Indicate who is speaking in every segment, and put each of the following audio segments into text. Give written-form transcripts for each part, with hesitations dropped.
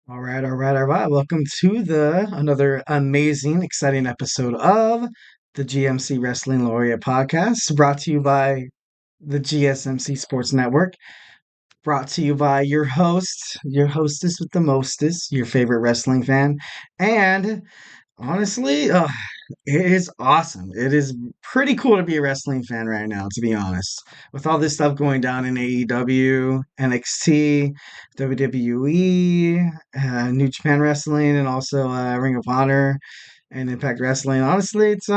Speaker 1: All right. Welcome to the another amazing, exciting episode of the GMC Wrestling Laureate Podcast, brought to you by the GSMC Sports Network, brought to you by your host, your hostess with the mostest, your favorite wrestling fan, and honestly, it is awesome. It is pretty cool to be a wrestling fan right now, to be honest. With all this stuff going down in AEW, NXT, WWE, New Japan Wrestling, and also Ring of Honor and Impact Wrestling. Honestly, it's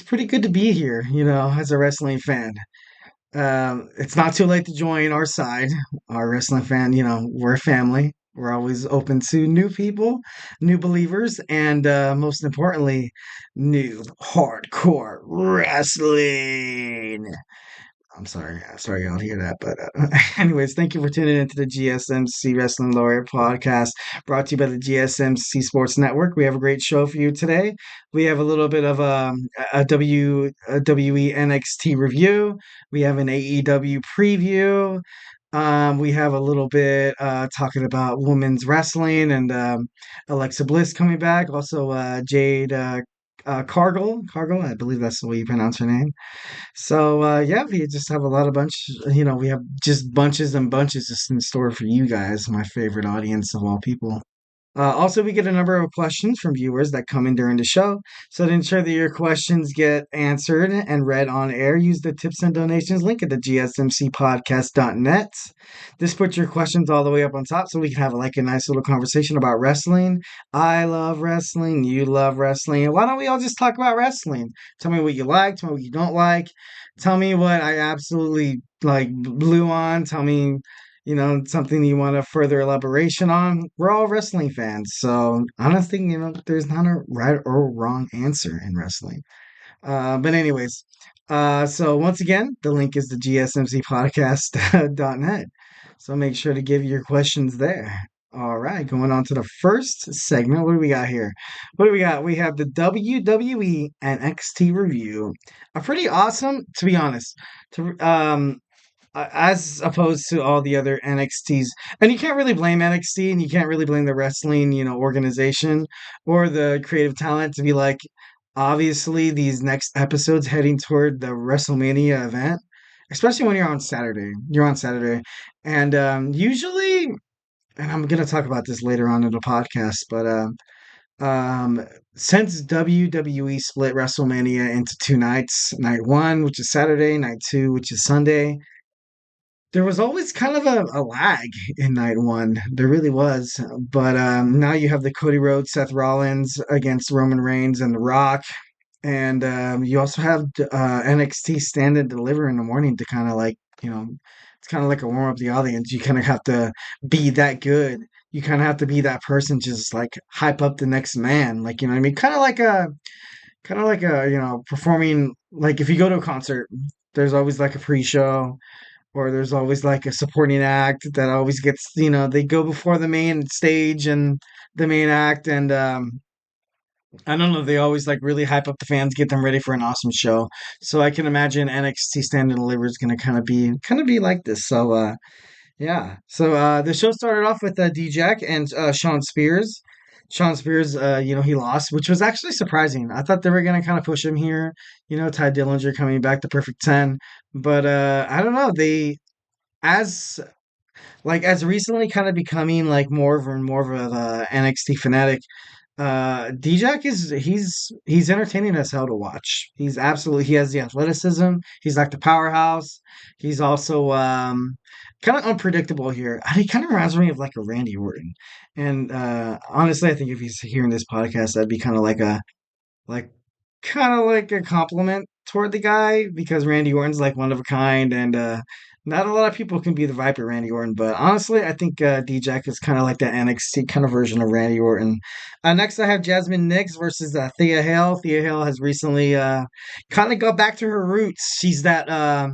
Speaker 1: pretty good to be here, as a wrestling fan. It's not too late to join our side, our wrestling fan. We're a family. We're always open to new people, new believers, and most importantly, new hardcore wrestling. I'm sorry. Sorry y'all hear that. But anyways, thank you for tuning into the GSMC Wrestling Laureate Podcast, brought to you by the GSMC Sports Network. We have a great show for you today. We have a little bit of a WWE NXT review. We have an AEW preview. We have a little bit talking about women's wrestling and Alexa Bliss coming back. Also, Jade Cargill, I believe that's the way you pronounce her name. So yeah, we just have a lot of we have just bunches and bunches just in store for you guys, my favorite audience of all people. Also, we get a number of questions from viewers that come in during the show. So, to ensure that your questions get answered and read on air, use the tips and donations link at the gsmcpodcast.net. This puts your questions all the way up on top so we can have like a nice little conversation about wrestling. I love wrestling. You love wrestling. Why don't we all just talk about wrestling? Tell me what you like. Tell me what you don't like. Tell me what I absolutely like blew on. Tell me something you want a further elaboration on. We're all wrestling fans, so honestly, there's not a right or wrong answer in wrestling. But anyways, so once again, the link is the gsmcpodcast.net. So make sure to give your questions there. All right, going on to the first segment. What do we got here? What do we got? We have the WWE NXT review. A pretty awesome, to be honest. To as opposed to all the other NXTs. And you can't really blame NXT and you can't really blame the wrestling, organization or the creative talent to be like, obviously, these next episodes heading toward the WrestleMania event, especially when you're on Saturday. You're on Saturday. And usually, and I'm going to talk about this later on in the podcast, but since WWE split WrestleMania into two nights, night one, which is Saturday, night two, which is Sunday, there was always kind of a lag in night one. There really was. But now you have the Cody Rhodes, Seth Rollins against Roman Reigns and The Rock. And you also have NXT Stand and Deliver in the morning to kind of like, it's kind of like a warm up the audience. You kind of have to be that good. You kind of have to be that person, just like hype up the next man. Like, you know what I mean? Kind of like a, performing, like if you go to a concert, there's always like a pre-show or there's always like a supporting act that always gets, they go before the main stage and the main act. And I don't know, they always like really hype up the fans, get them ready for an awesome show. So I can imagine NXT Stand and Deliver is going to kind of be like this. So yeah. So the show started off with Dijak and Sean Spears. Sean Spears, he lost, which was actually surprising. I thought they were gonna kind of push him here. Ty Dillinger coming back, the perfect 10. But I don't know. They as as recently kind of becoming like more of a NXT fanatic. Dijak he's entertaining as hell to watch. He has the athleticism. He's like the powerhouse. He's also kind of unpredictable here. He kind of reminds me of like a Randy Orton. And honestly, I think if he's hearing this podcast, that'd be like kind of like a compliment toward the guy because Randy Orton's like one of a kind and not a lot of people can be the Viper Randy Orton, but honestly, I think Dijak is kind of like that NXT kind of version of Randy Orton. Next, I have Jasmine Nix versus Thea Hale. Thea Hale has recently kind of got back to her roots. She's that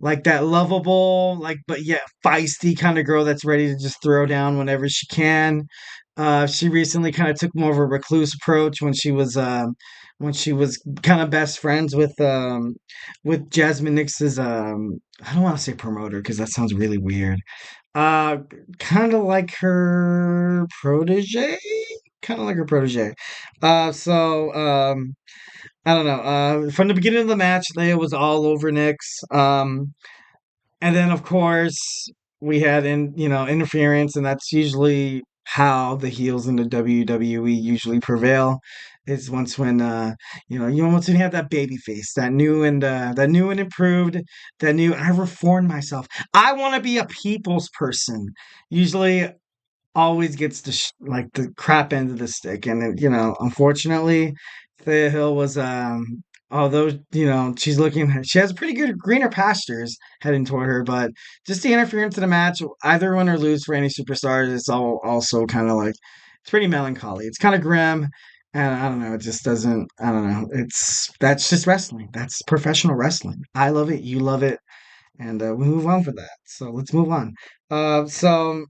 Speaker 1: like that lovable, like but yet feisty kind of girl that's ready to just throw down whenever she can. She recently kind of took more of a recluse approach when she was kind of best friends with Jasmine Nix's I don't want to say promoter because that sounds really weird. Uh, kind of like her protege. Kind of like her protege. So I don't know. From the beginning of the match, Leia was all over Nyx. And then, of course, we had interference, and that's usually how the heels in the WWE usually prevail. Is once when once when you have that baby face, that new and improved, that new I reformed myself. I want to be a people's person. Usually always gets like the crap end of the stick, and unfortunately, Thea Hill was although she has pretty good greener pastures heading toward her, but just the interference in the match, either win or lose for any superstars, it's all also kind of like it's pretty melancholy. It's kind of grim. And I don't know, it just doesn't, I don't know. That's just wrestling. That's professional wrestling. I love it. You love it. And we move on for that. So let's move on. So,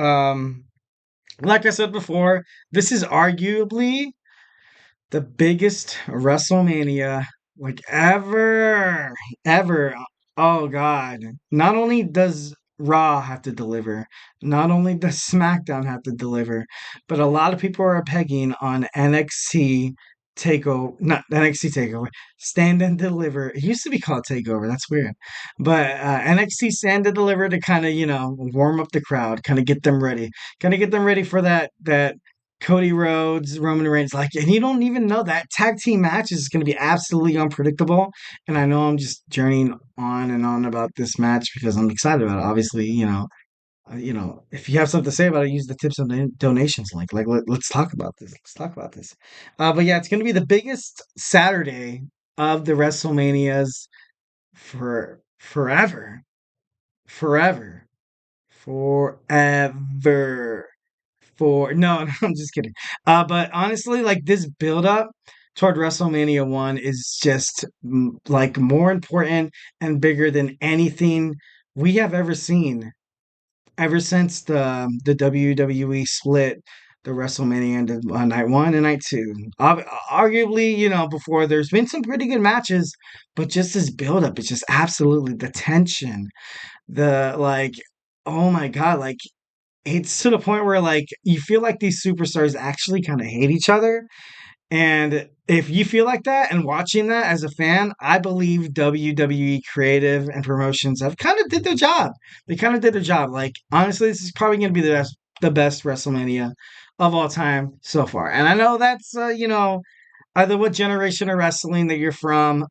Speaker 1: um, like I said before, this is arguably the biggest WrestleMania like ever. Oh God. Not only does Raw have to deliver, not only does SmackDown have to deliver, but a lot of people are pegging on NXT Takeover, not NXT Takeover, Stand and Deliver. It used to be called Takeover. That's weird. But NXT Stand and Deliver to kind of, warm up the crowd, kind of get them ready for that Cody Rhodes, Roman Reigns, like, and you don't even know that tag team match is going to be absolutely unpredictable. And I know I'm just journeying on and on about this match because I'm excited about it. Obviously, if you have something to say about it, use the tips and the donations link. Like, let's talk about this. Let's talk about this. But yeah, it's going to be the biggest Saturday of the WrestleManias for forever, forever. For no, no, I'm just kidding. But honestly, like this build up toward WrestleMania 1 is just like more important and bigger than anything we have ever seen ever since the WWE split the WrestleMania into night 1 and night 2. Arguably, before there's been some pretty good matches, but just this build up, it's just absolutely the tension, the like oh my God, like it's to the point where like you feel like these superstars actually kind of hate each other. And if you feel like that and watching that as a fan, I believe WWE creative and promotions have kind of did their job. They kind of did their job. Like honestly, this is probably going to be the best WrestleMania of all time so far. And I know that's either what generation of wrestling that you're from.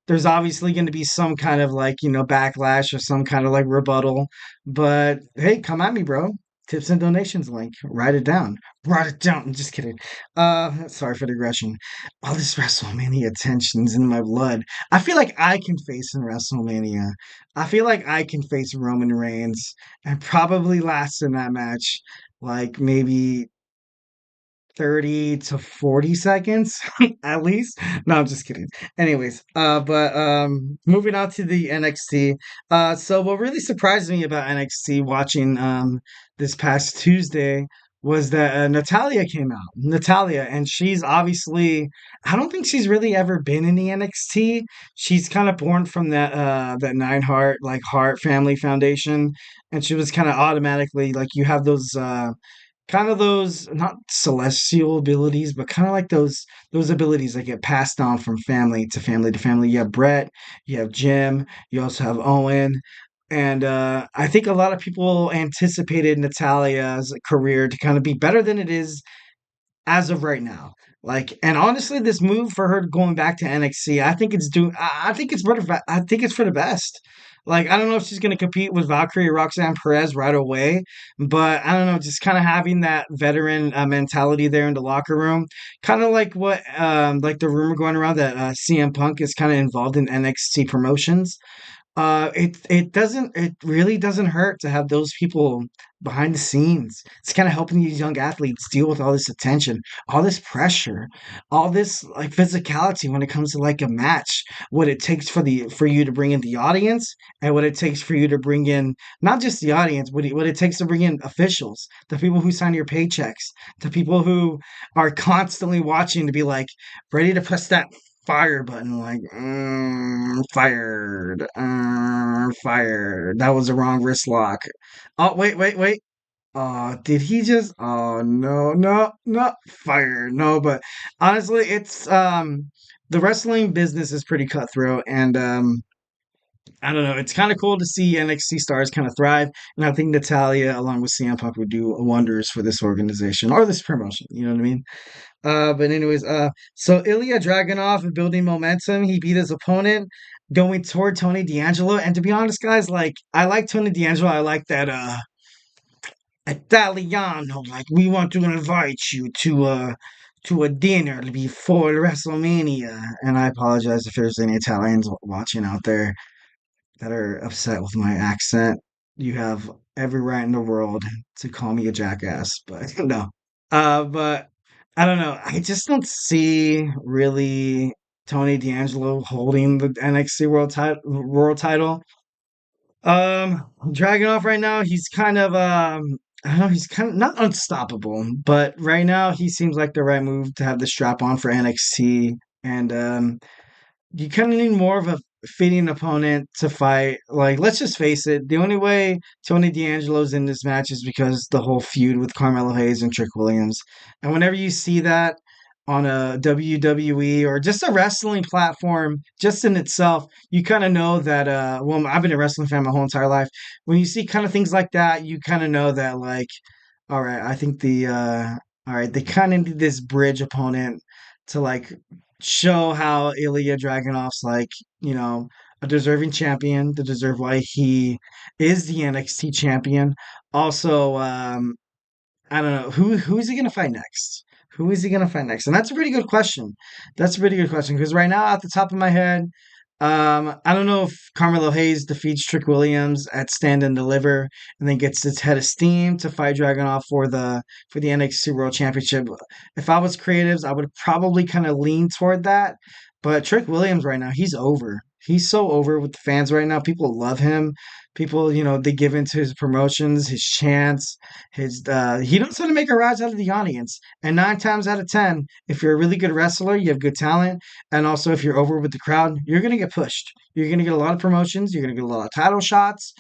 Speaker 1: There's obviously going to be some kind of like, backlash or some kind of like rebuttal. But hey, come at me, bro. Tips and donations link. Write it down. Write it down. I'm just kidding. Sorry for the aggression. All this WrestleMania tension's in my blood. I feel like I can face in WrestleMania. I feel like I can face Roman Reigns and probably last in that match like maybe 30 to 40 seconds at least. No, I'm just kidding. Anyways, but moving on to the NXT. So what really surprised me about NXT watching this past Tuesday was that Natalia came out. Natalia, and she's obviously I don't think she's really ever been in the NXT. She's kind of born from that Nine Heart Family Foundation, and she was kind of automatically like you have those kind of those not celestial abilities, but kind of like those abilities that get passed on from family to family to family. You have Brett, you have Jim, you also have Owen. And I think a lot of people anticipated Natalia's career to kind of be better than it is as of right now. Like, and honestly, this move for her going back to NXT, I think it's doing. I think it's better. I think it's for the best. Like, I don't know if she's going to compete with Valkyrie or Roxanne Perez right away, but I don't know, just kind of having that veteran mentality there in the locker room, kind of like what, like the rumor going around that CM Punk is kind of involved in NXT promotions. It really doesn't hurt to have those people behind the scenes. It's kind of helping these young athletes deal with all this attention, all this pressure, all this like physicality when it comes to like a match. What it takes for you to bring in the audience, and what it takes for you to bring in not just the audience, what it takes to bring in officials, the people who sign your paychecks, the people who are constantly watching to be like ready to press that fire button, like fired, fired. That was the wrong wrist lock. Oh, wait. Did he just? Oh no, no, no, fire. No, but honestly, it's the wrestling business is pretty cutthroat, and I don't know. It's kind of cool to see NXT stars kind of thrive, and I think Natalia, along with CM Punk, would do wonders for this organization or this promotion. You know what I mean? But anyways, so Ilya Dragunov building momentum. He beat his opponent, going toward Tony D'Angelo. And to be honest, guys, like I like Tony D'Angelo. I like that Italiano. Like we want to invite you to a dinner before WrestleMania. And I apologize if there's any Italians watching out there that are upset with my accent. You have every right in the world to call me a jackass, but no. But I don't know. I just don't see really Tony D'Angelo holding the NXT world title. Dragunov right now, he's kind of I don't know, he's kind of not unstoppable, but right now he seems like the right move to have the strap on for NXT. And you kind of need more of a fitting opponent to fight. Like, let's just face it, the only way Tony D'Angelo's in this match is because the whole feud with Carmelo Hayes and Trick Williams. And whenever you see that on a WWE or just a wrestling platform, just in itself, you kind of know that, well, I've been a wrestling fan my whole entire life. When you see kind of things like that, you kind of know that, like, all right, I think all right, they kind of need this bridge opponent to like show how Ilya Dragunov's like, you know, a deserving champion, to deserve why he is the NXT champion. Also, I don't know who is he gonna fight next? Who is he gonna fight next? And that's a pretty good question. That's a pretty good question because right now, at the top of my head, I don't know if Carmelo Hayes defeats Trick Williams at Stand and Deliver, and then gets its head of steam to fight Dragunov for the NXT World Championship. If I was creatives, I would probably kind of lean toward that. But Trick Williams right now, he's over. He's so over with the fans right now. People love him. People, they give into his promotions, his chants, he knows how to make a rise out of the audience. And 9 times out of 10, if you're a really good wrestler, you have good talent, and also if you're over with the crowd, you're gonna get pushed. You're gonna get a lot of promotions. You're gonna get a lot of title shots,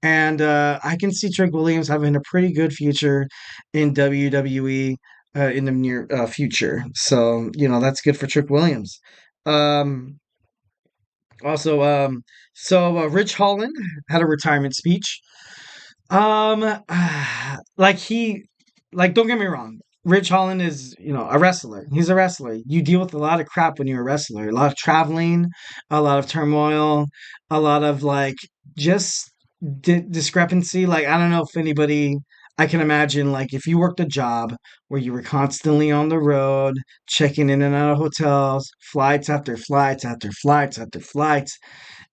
Speaker 1: and I can see Trick Williams having a pretty good future in WWE in the near future. So that's good for Trick Williams. Um, also, Rich Holland had a retirement speech. Um, like he, like don't get me wrong, Rich Holland is a wrestler. He's a wrestler. You deal with a lot of crap when you're a wrestler. A lot of traveling, a lot of turmoil, a lot of like just discrepancy. Like I don't know if anybody. I can imagine like if you worked a job where you were constantly on the road, checking in and out of hotels, flights after flights after flights after flights,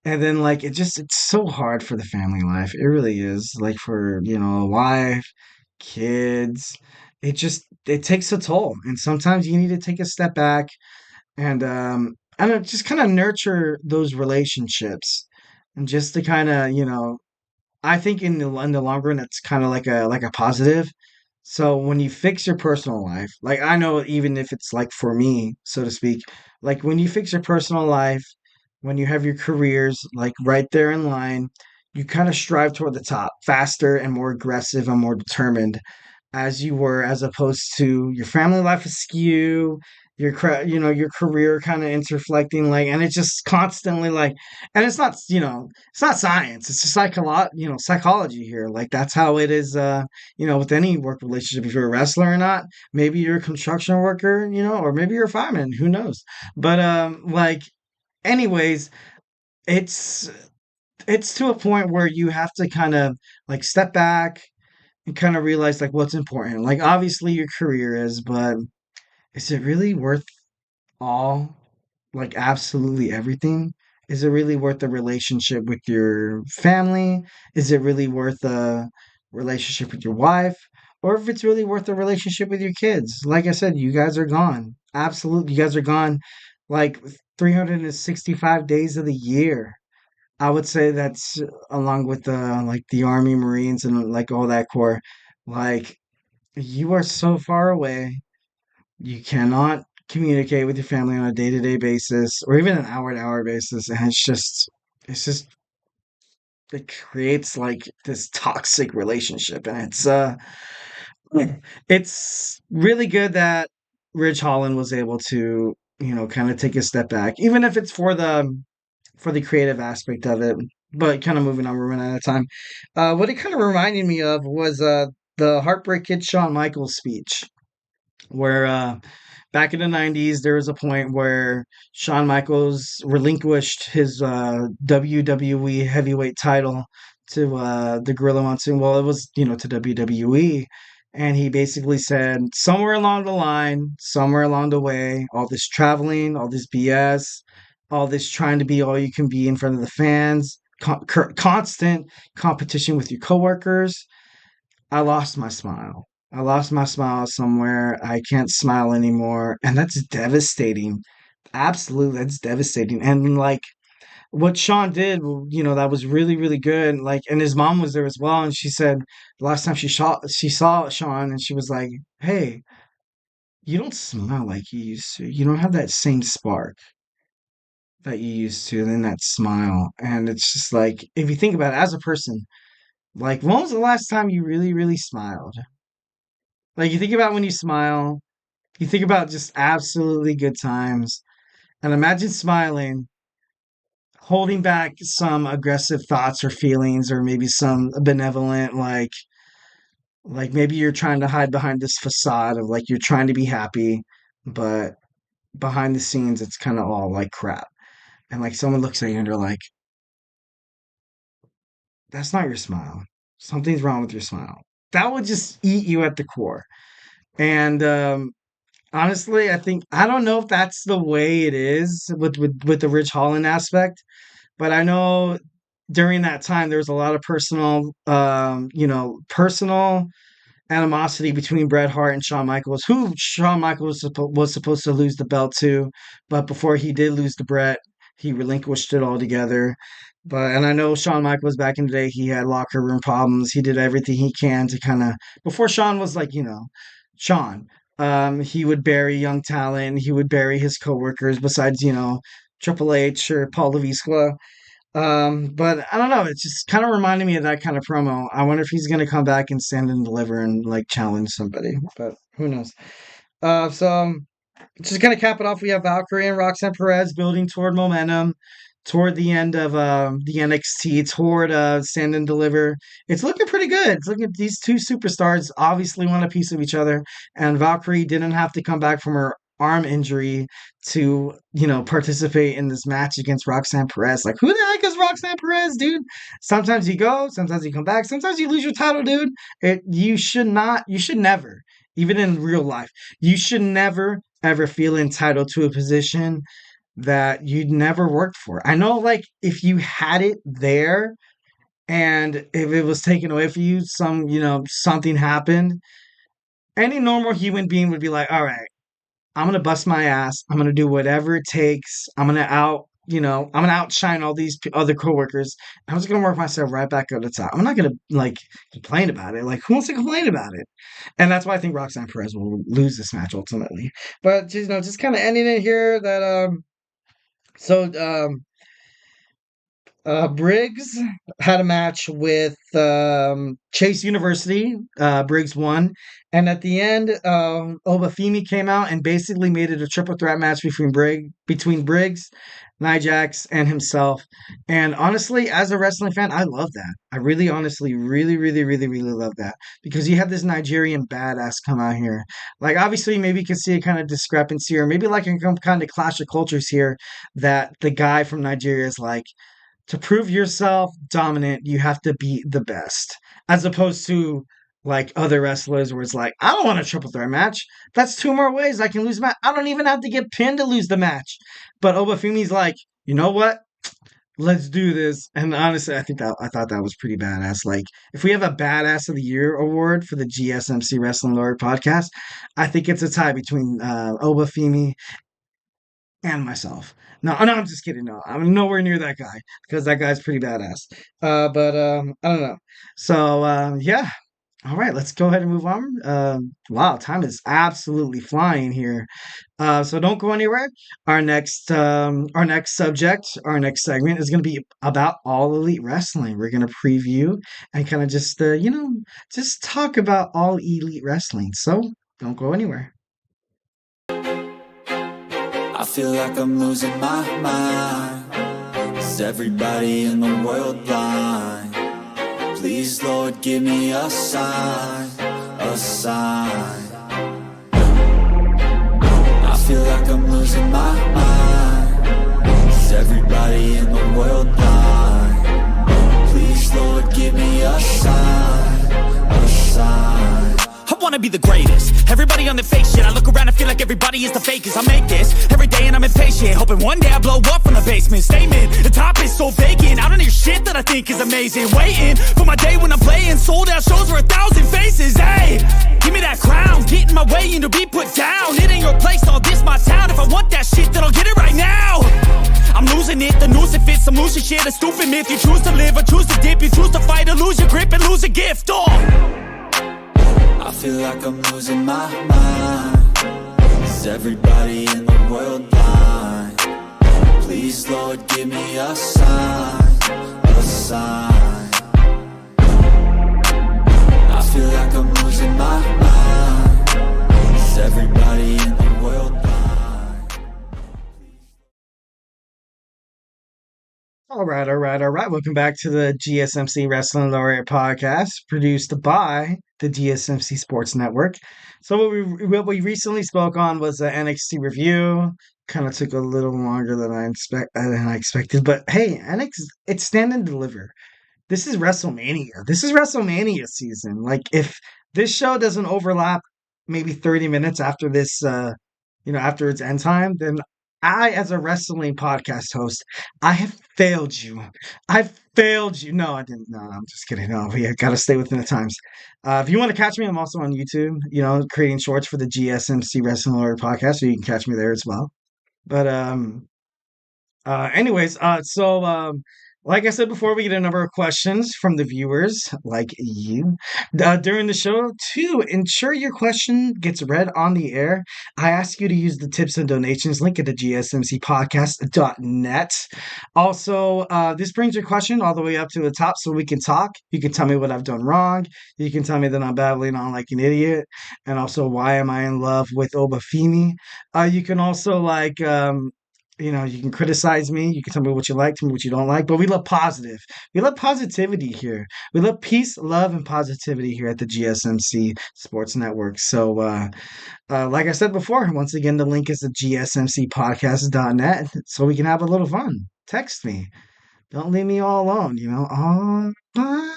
Speaker 1: and then like it's so hard for the family life. It really is. Like for, a wife, kids. It takes a toll. And sometimes you need to take a step back and I don't know, just kind of nurture those relationships. And just to kind of, I think in the long run, it's kind of like a positive. So when you fix your personal life, like I know even if it's like for me, so to speak, like when you fix your personal life, when you have your careers like right there in line, you kind of strive toward the top faster and more aggressive and more determined as you were, as opposed to your family life askew, your career kind of interflecting, like, and it's just constantly like, and it's not science, it's just psychology here. Like that's how it is, with any work relationship. If you're a wrestler or not, maybe you're a construction worker, or maybe you're a fireman, who knows? But like, anyways, it's it's to a point where you have to kind of like step back and kind of realize like what's important. Like obviously your career is, but is it really worth all? Like absolutely everything? Is it really worth the relationship with your family? Is it really worth a relationship with your wife? Or if it's really worth a relationship with your kids? Like I said, you guys are gone. Absolutely, you guys are gone like 365 days of the year. I would say that's along with the like the Army, Marines, and like all that core. Like you are so far away. You cannot communicate with your family on a day-to-day basis or even an hour-to-hour basis. And it's just, it creates like this toxic relationship. And it's really good that Ridge Holland was able to, kind of take a step back, even if it's for the creative aspect of it. But kind of moving on, we're running out of time. What it kind of reminded me of was the Heartbreak Kid Shawn Michaels speech, where back in the 90s, there was a point where Shawn Michaels relinquished his WWE heavyweight title to the Gorilla Monsoon. Well, it was, to WWE. And he basically said, somewhere along the line, somewhere along the way, all this traveling, all this BS, all this trying to be all you can be in front of the fans, constant competition with your coworkers, I lost my smile. I lost my smile somewhere. I can't smile anymore. And that's devastating. Absolutely, that's devastating. And like what Sean did, that was really, really good. Like, and his mom was there as well. And she said the last time she saw Sean and she was like, hey, you don't smile like you used to. You don't have that same spark that you used to, and then that smile. And it's just like, if you think about it as a person, like, when was the last time you really, really smiled? Like, you think about when you smile, you think about just absolutely good times. And imagine smiling, holding back some aggressive thoughts or feelings, or maybe some benevolent, like maybe you're trying to hide behind this facade of like you're trying to be happy, but behind the scenes, it's kind of all like crap. And like someone looks at you and they're like, that's not your smile. Something's wrong with your smile. That would just eat you at the core. And honestly, I don't know if that's the way it is with the Rich Holland aspect, but I know during that time there was a lot of personal animosity between Bret Hart and Shawn Michaels, who Shawn Michaels was supposed to lose the belt to, but before he did lose to Bret, he relinquished it altogether. And I know Shawn Michaels back in the day, he had locker room problems. He did everything he can to kind of, before Shawn was like, Shawn, he would bury young talent. He would bury his coworkers besides, Triple H or Paul Lavisqua. But I don't know. It's just kind of reminding me of that kind of promo. I wonder if he's gonna come back and stand and deliver and like challenge somebody. But who knows? So just gonna cap it off. We have Valkyrie and Roxanne Perez building toward momentum, toward the end of the NXT, toward Stand and Deliver. It's looking pretty good. It's looking these two superstars obviously want a piece of each other, and Valkyrie didn't have to come back from her arm injury to participate in this match against Roxanne Perez. Like, who the heck is Roxanne Perez, dude? Sometimes you go, sometimes you come back, sometimes you lose your title, dude. You should not, you should never, even in real life, you should never ever feel entitled to a position that you'd never worked for. I know, like, if you had it there and if it was taken away from you, something happened, any normal human being would be like, all right, I'm gonna bust my ass. I'm gonna do whatever it takes. I'm gonna outshine all these other coworkers. I'm just gonna work myself right back up the top. I'm not gonna like complain about it. Like, who wants to complain about it? And that's why I think Roxanne Perez will lose this match ultimately. But just kind of ending it here. So Briggs had a match with Chase University. Briggs won. And at the end, Oba Femi came out and basically made it a triple threat match between Briggs, Dijak, and himself. And honestly, as a wrestling fan, I love that. I really, honestly, really, really, really, really love that. Because you have this Nigerian badass come out here. Like, obviously, maybe you can see a kind of discrepancy, or maybe like a kind of clash of cultures here, that the guy from Nigeria is like, to prove yourself dominant, you have to be the best. As opposed to like other wrestlers where it's like, I don't want a triple threat match. That's two more ways I can lose the match. I don't even have to get pinned to lose the match. But Obafemi's like, you know what? Let's do this. And honestly, I thought that was pretty badass. Like, if we have a Badass of the Year award for the GSMC Wrestling Laureate Podcast, I think it's a tie between Obafemi and myself. No, no, I'm just kidding. No, I'm nowhere near that guy because that guy's pretty badass. But I don't know. So yeah, All right, let's go ahead and move on. Wow, time is absolutely flying here. So don't go anywhere. Our next subject, our next segment is going to be about All Elite Wrestling. We're going to preview and kind of just, just talk about All Elite Wrestling. So don't go anywhere.
Speaker 2: I feel like I'm losing my mind. Is everybody in the world blind? Please, Lord, give me a sign, a sign. I feel like I'm losing my mind. Is everybody in the world blind? Please, Lord, give me a sign, a sign. I wanna be the greatest. Everybody on the fake shit. I look around and feel like everybody is the fakest. I make this every day and I'm impatient, hoping one day I blow up from the basement. Statement, the top is so vacant. I don't hear shit that I think is amazing. Waiting for my day when I'm playing sold out shows for 1,000 faces. Hey, give me that crown, get in my way and to be put down. It ain't your place, all this my town. If I want that shit, then I'll get it right now. I'm losing it, the noose it fits, I'm losing shit. A stupid myth, you choose to live or choose to dip. You choose to fight or lose your grip and lose a gift. I feel like I'm losing my mind. Is everybody in the world blind? Please, Lord, give me a sign, a sign. I feel like I'm losing my mind. Is everybody in the world blind?
Speaker 1: All right, all right, all right. Welcome back to the GSMC Wrestling Laureate Podcast, produced by the GSMC Sports Network. So what we recently spoke on was the NXT review. Kind of took a little longer than I expected, but hey, NXT, it's Stand and Deliver. This is WrestleMania. This is WrestleMania season. Like if this show doesn't overlap maybe 30 minutes after this after its end time, then I, as a wrestling podcast host, I have failed you. I've failed you. No, I didn't. No, I'm just kidding. No, we got to stay within the times. If you want to catch me, I'm also on YouTube, creating shorts for the GSMC Wrestling Laureate Podcast, so you can catch me there as well. But anyways, like I said before, we get a number of questions from the viewers, like you, during the show. To ensure your question gets read on the air, I ask you to use the tips and donations link at the gsmcpodcast.net. Also, this brings your question all the way up to the top so we can talk. You can tell me what I've done wrong. You can tell me that I'm babbling on like an idiot. And also, why am I in love with Oba Femi? You can also you can criticize me. You can tell me what you like, tell me what you don't like. But we love positive. We love positivity here. We love peace, love, and positivity here at the GSMC Sports Network. So, like I said before, once again, the link is at gsmcpodcast.net so we can have a little fun. Text me. Don't leave me all alone, all by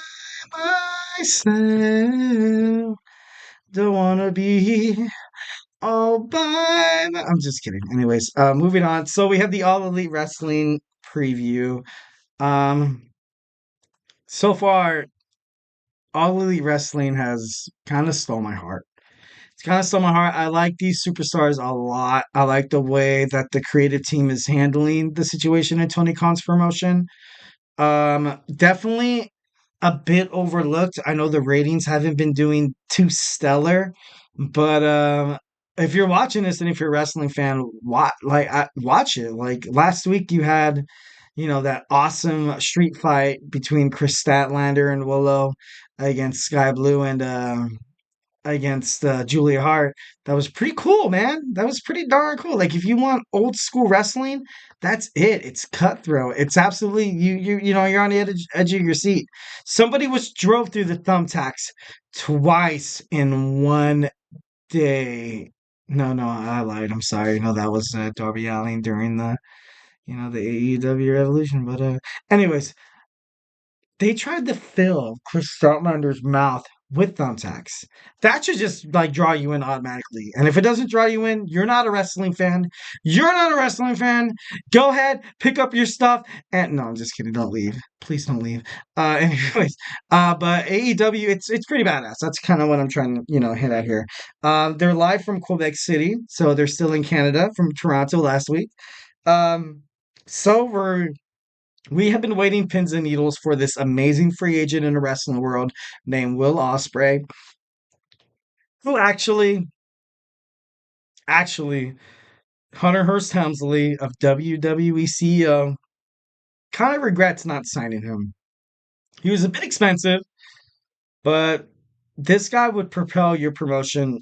Speaker 1: myself. Don't want to be I'm just kidding. Anyways, moving on. So we have the All Elite Wrestling preview. Um, so far, All Elite Wrestling has kind of stole my heart. It's kind of stole my heart. I like these superstars a lot. I like the way that the creative team is handling the situation in Tony Khan's promotion. Definitely a bit overlooked. I know the ratings haven't been doing too stellar, but if you're watching this and if you're a wrestling fan, watch it. Like last week, you had that awesome street fight between Chris Statlander and Willow against Sky Blue and against Julia Hart. That was pretty cool, man. That was pretty darn cool. Like if you want old school wrestling, that's it. It's cutthroat. It's absolutely you're on the edge of your seat. Somebody was drove through the thumbtacks twice in one day. No, I lied. I'm sorry. No, that was Darby Allin during the AEW Revolution. But anyways, they tried to fill Chris Statlander's mouth with thumbtacks. That should just like draw you in automatically. And if it doesn't draw you in, you're not a wrestling fan. You're not a wrestling fan. Go ahead, pick up your stuff, and no, I'm just kidding. Don't leave. Please don't leave. Anyways, but AEW, it's pretty badass. That's kind of what I'm trying to hit at here. They're live from Quebec City, so they're still in Canada from Toronto last week. So we're We have been waiting pins and needles for this amazing free agent in the wrestling world named Will Ospreay, who actually, Hunter Hearst Helmsley of WWE CEO kind of regrets not signing him. He was a bit expensive, but this guy would propel your promotion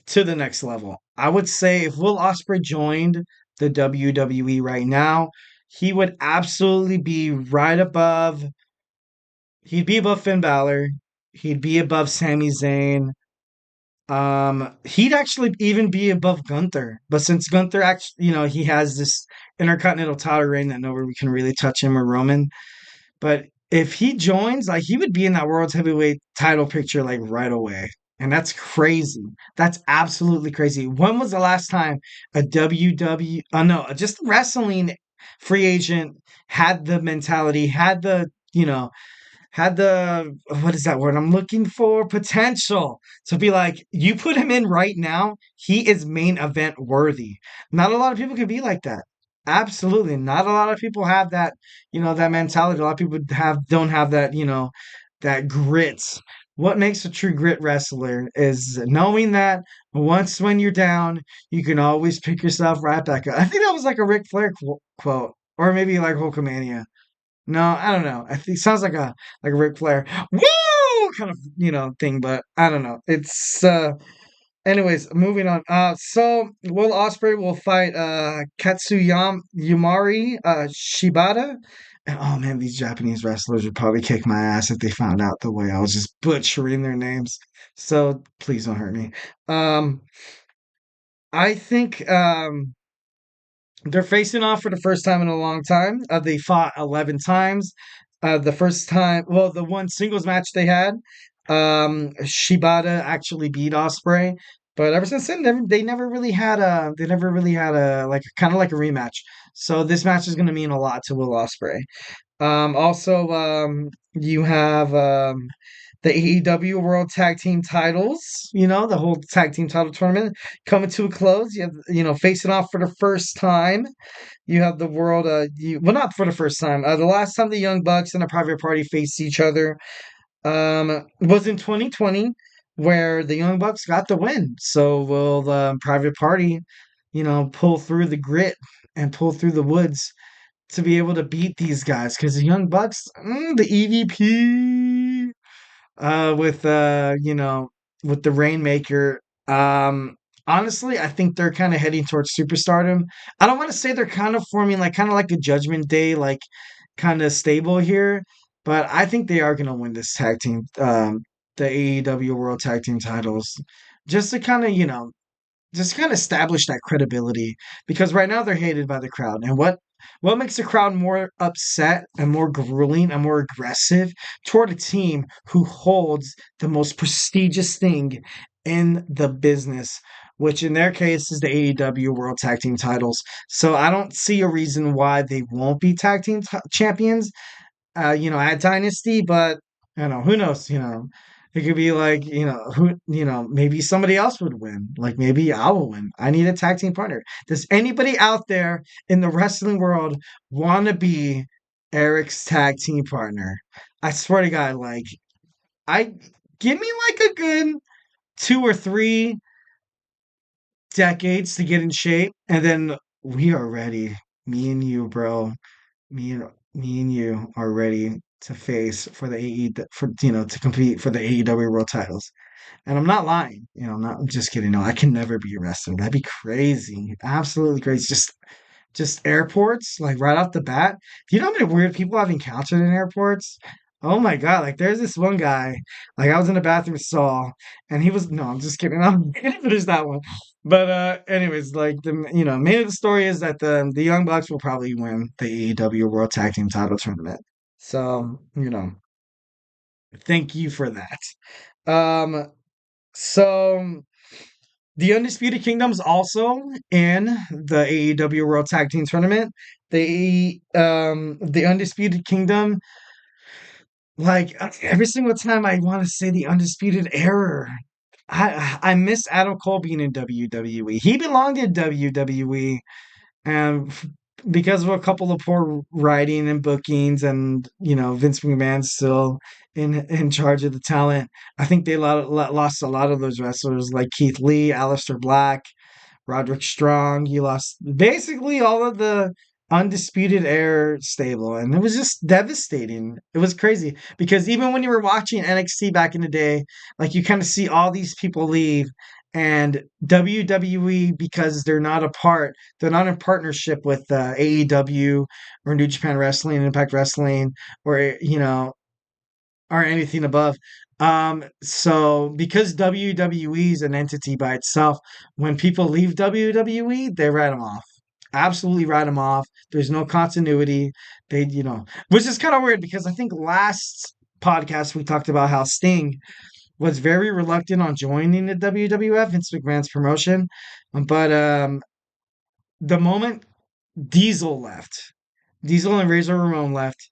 Speaker 1: to the next level. I would say if Will Ospreay joined the WWE right now, he would absolutely be right above. He'd be above Finn Balor. He'd be above Sami Zayn. He'd actually even be above Gunther. But since Gunther actually, he has this Intercontinental title reign that nobody can really touch him or Roman. But if he joins, like he would be in that world's heavyweight title picture like right away. And that's crazy. That's absolutely crazy. When was the last time a WW no, just a wrestling free agent had the mentality, had the what is that word I'm looking for? Potential to be like, you put him in right now, he is main event worthy. Not a lot of people can be like that. Absolutely. Not a lot of people have that, that mentality. A lot of people don't have that, that grit. What makes a true grit wrestler is knowing that once when you're down, you can always pick yourself right back up. I think that was like a Ric Flair quote, or maybe like Hulkamania. No, I don't know. I think it sounds like a Ric Flair woo kind of thing, but I don't know. It's anyways, moving on. So Will Ospreay will fight Yumari Shibata. And oh man, these Japanese wrestlers would probably kick my ass if they found out the way I was just butchering their names. So please don't hurt me. Um I think they're facing off for the first time in a long time. They fought 11 times. The first time, well, the one singles match they had, Shibata actually beat Osprey. But ever since then, they never really had a like kind of like a rematch. So this match is going to mean a lot to Will Osprey. Also, you have the AEW World Tag Team titles. The whole tag team title tournament coming to a close. You have facing off for the first time. You have the world. Well, not for the first time. The last time the Young Bucks and the Private Party faced each other was in 2020, where the Young Bucks got the win. So will the Private Party, pull through the grit and pull through the woods to be able to beat these guys? Because the Young Bucks, the EVP, with the Rainmaker. Honestly, I think they're kind of heading towards superstardom. I don't want to say they're kind of forming kind of like a Judgment Day, like kind of stable here, but I think they are gonna win this tag team, the AEW World Tag Team titles, just to kind of establish that credibility because right now they're hated by the crowd. And what makes the crowd more upset and more grueling and more aggressive toward a team who holds the most prestigious thing in the business, which in their case is the AEW World Tag Team titles. So I don't see a reason why they won't be tag team champions, at Dynasty, but who knows, it could be like, maybe somebody else would win. Like maybe I will win. I need a tag team partner. Does anybody out there in the wrestling world want to be Eric's tag team partner? I swear to God, I give me like a good 2 or 3 decades to get in shape, and then we are ready. Me and you, bro. Me and you are ready to face for the to compete for the AEW World Titles. And I'm not lying. I'm not just kidding. No, I can never be a wrestler. That'd be crazy. Absolutely crazy. Just airports, like right off the bat. Do you know how many weird people I've encountered in airports? Oh my God. Like there's this one guy, like I was in a bathroom stall and he was, no, I'm just kidding. I'm gonna finish that one. But anyways, like main of the story is that the Young Bucks will probably win the AEW World Tag Team title tournament. So, thank you for that. So the Undisputed Kingdom's also in the AEW World Tag Team Tournament. The Undisputed Kingdom, like every single time I want to say the Undisputed Era, I miss Adam Cole being in WWE. He belonged in WWE, and because of a couple of poor writing and bookings, and Vince McMahon's still in charge of the talent. I think they lost a lot of those wrestlers like Keith Lee, Aleister Black, Roderick Strong. He lost basically all of the undisputed air stable, and it was just devastating. It was crazy because even when you were watching NXT back in the day, like you kind of see all these people leave, and WWE, because they're not in partnership with AEW or New Japan Wrestling, Impact Wrestling, or or anything above. So because WWE is an entity by itself, when people leave WWE, they write them off. Absolutely write them off. There's no continuity. Which is kind of weird because I think last podcast we talked about how Sting was very reluctant on joining the WWF, Vince McMahon's promotion. But the moment Diesel left, Diesel and Razor Ramon left,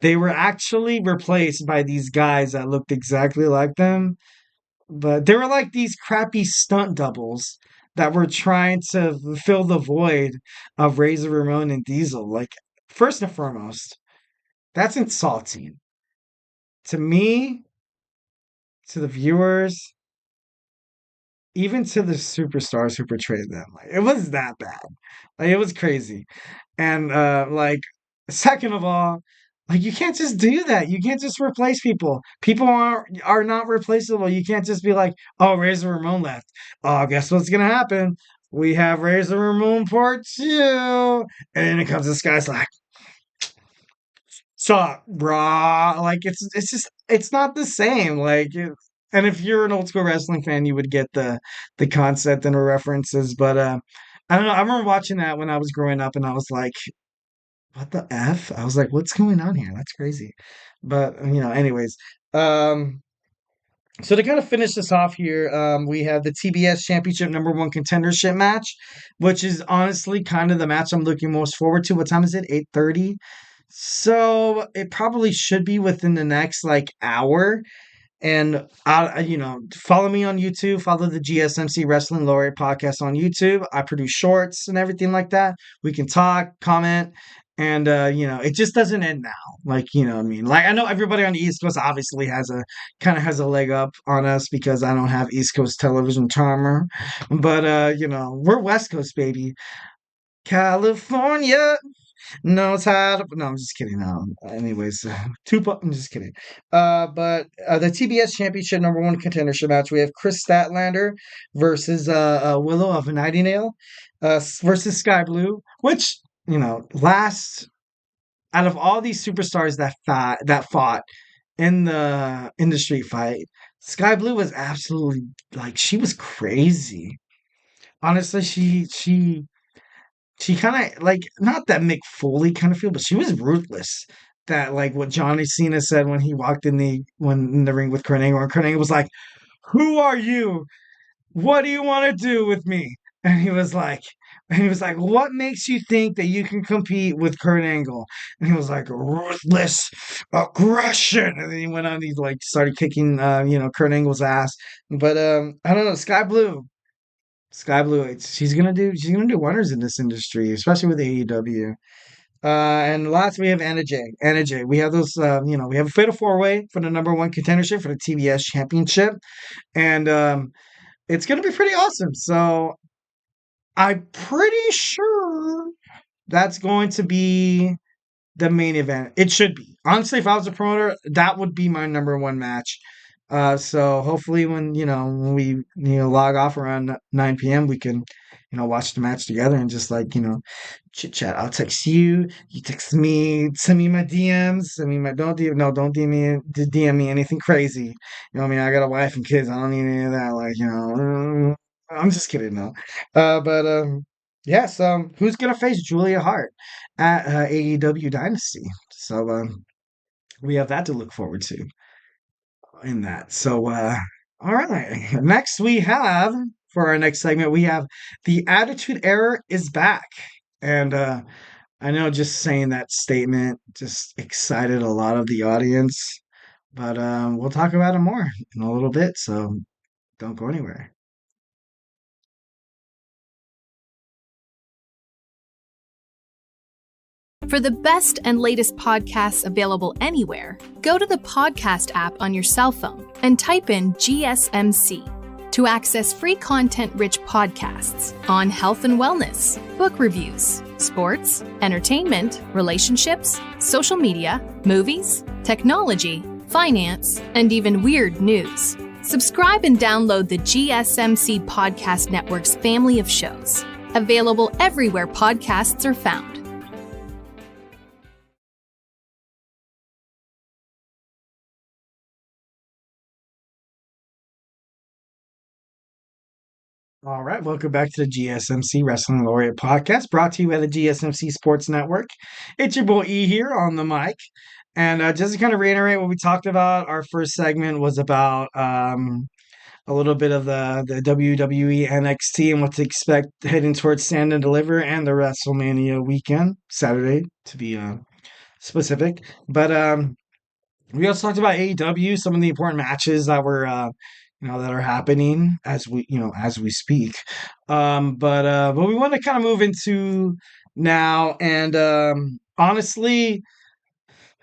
Speaker 1: they were actually replaced by these guys that looked exactly like them, but they were like these crappy stunt doubles that were trying to fill the void of Razor Ramon and Diesel. Like, first and foremost, that's insulting to me, to the viewers, even to the superstars who portrayed them. Like, it was that bad. Like, it was crazy. And like, second of all, like you can't just do that. You can't just replace people. People are not replaceable. You can't just be like, oh, Razor Ramon left. Oh, guess what's gonna happen? We have Razor Ramon part two, and then it comes this guy's like, suck, brah. Like it's just it's not the same. And if you're an old school wrestling fan, you would get the concept and the references. But I don't know. I remember watching that when I was growing up, and I was like, what the F? I was like, what's going on here? That's crazy. But, anyways. Um, so to kind of finish this off here, we have the TBS Championship number one contendership match, which is honestly kind of the match I'm looking most forward to. What time is it? 8:30. So it probably should be within the next like hour. And follow me on YouTube. Follow the GSMC Wrestling Laureate Podcast on YouTube. I produce shorts and everything like that. We can talk, comment, and it just doesn't end now. Like, what I mean? Like, I know everybody on the East Coast obviously has a leg up on us because I don't have East Coast television timer, but we're West Coast, baby. California knows how to. No, I'm just kidding. Anyways, Tupac. I'm just kidding. But the TBS Championship number one contendership match, we have Chris Statlander versus Willow of Nightingale, versus Sky Blue. Which last out of all these superstars that fought in the street fight, Sky Blue was absolutely like she was crazy. Honestly, she kind of like not that Mick Foley kind of feel, but she was ruthless. That like what Johnny Cena said when he walked in the ring with Kurt Angle, and Kurt Angle was like, "Who are you? What do you want to do with me?" And he was like, "What makes you think that you can compete with Kurt Angle?" And he was like, "Ruthless aggression." And then he went on, he like started kicking, Kurt Angle's ass. But I don't know, Sky Blue, she's gonna do wonders in this industry, especially with AEW. And last we have Anna Jay. Anna Jay. We have those. We have a fatal four way for the number one contendership for the TBS Championship, and it's gonna be pretty awesome. So I'm pretty sure that's going to be the main event. It should be. Honestly, if I was a promoter, that would be my number one match. So hopefully when we log off around 9 p.m. we can watch the match together and just like chit chat. I'll text you, you text me, send me my DMs, send me my don't DM me anything crazy. You know what I mean? I got a wife and kids. I don't need any of that. Like I'm just kidding though. But yes. Who's gonna face Julia Hart at AEW Dynasty? So we have that to look forward to in that. So, all right. Next, we have for our next segment, we have the Attitude Era is back, and I know just saying that statement just excited a lot of the audience, but we'll talk about it more in a little bit. So don't go anywhere.
Speaker 3: For the best and latest podcasts available anywhere, go to the podcast app on your cell phone and type in GSMC to access free content-rich podcasts on health and wellness, book reviews, sports, entertainment, relationships, social media, movies, technology, finance, and even weird news. Subscribe and download the GSMC Podcast Network's family of shows, available everywhere podcasts are found.
Speaker 1: All right, welcome back to the GSMC Wrestling Laureate Podcast, brought to you by the GSMC Sports Network. It's your boy E here on the mic. And just to kind of reiterate what we talked about, our first segment was about a little bit of the WWE NXT and what to expect heading towards Stand and Deliver and the WrestleMania weekend, Saturday to be specific. But we also talked about AEW, some of the important matches that were that are happening as we speak. But we want to kind of move into now, and honestly,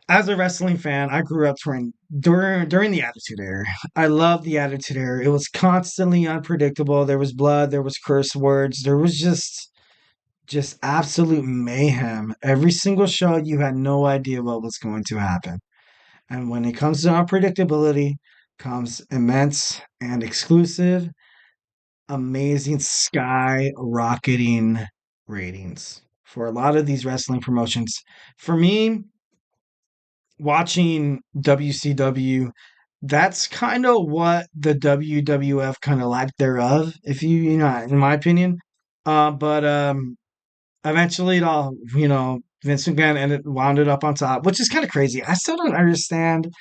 Speaker 1: as a wrestling fan, I grew up during the Attitude Era. I love the Attitude Era. It was constantly unpredictable. There was blood, there was curse words, there was just absolute mayhem. Every single show, you had no idea what was going to happen. And when it comes to unpredictability, comes immense and exclusive, amazing skyrocketing ratings for a lot of these wrestling promotions. For me, watching WCW, that's kind of what the WWF kind of lacked thereof, if in my opinion. But eventually it all, Vince McMahon wound it up on top, which is kind of crazy. I still don't understand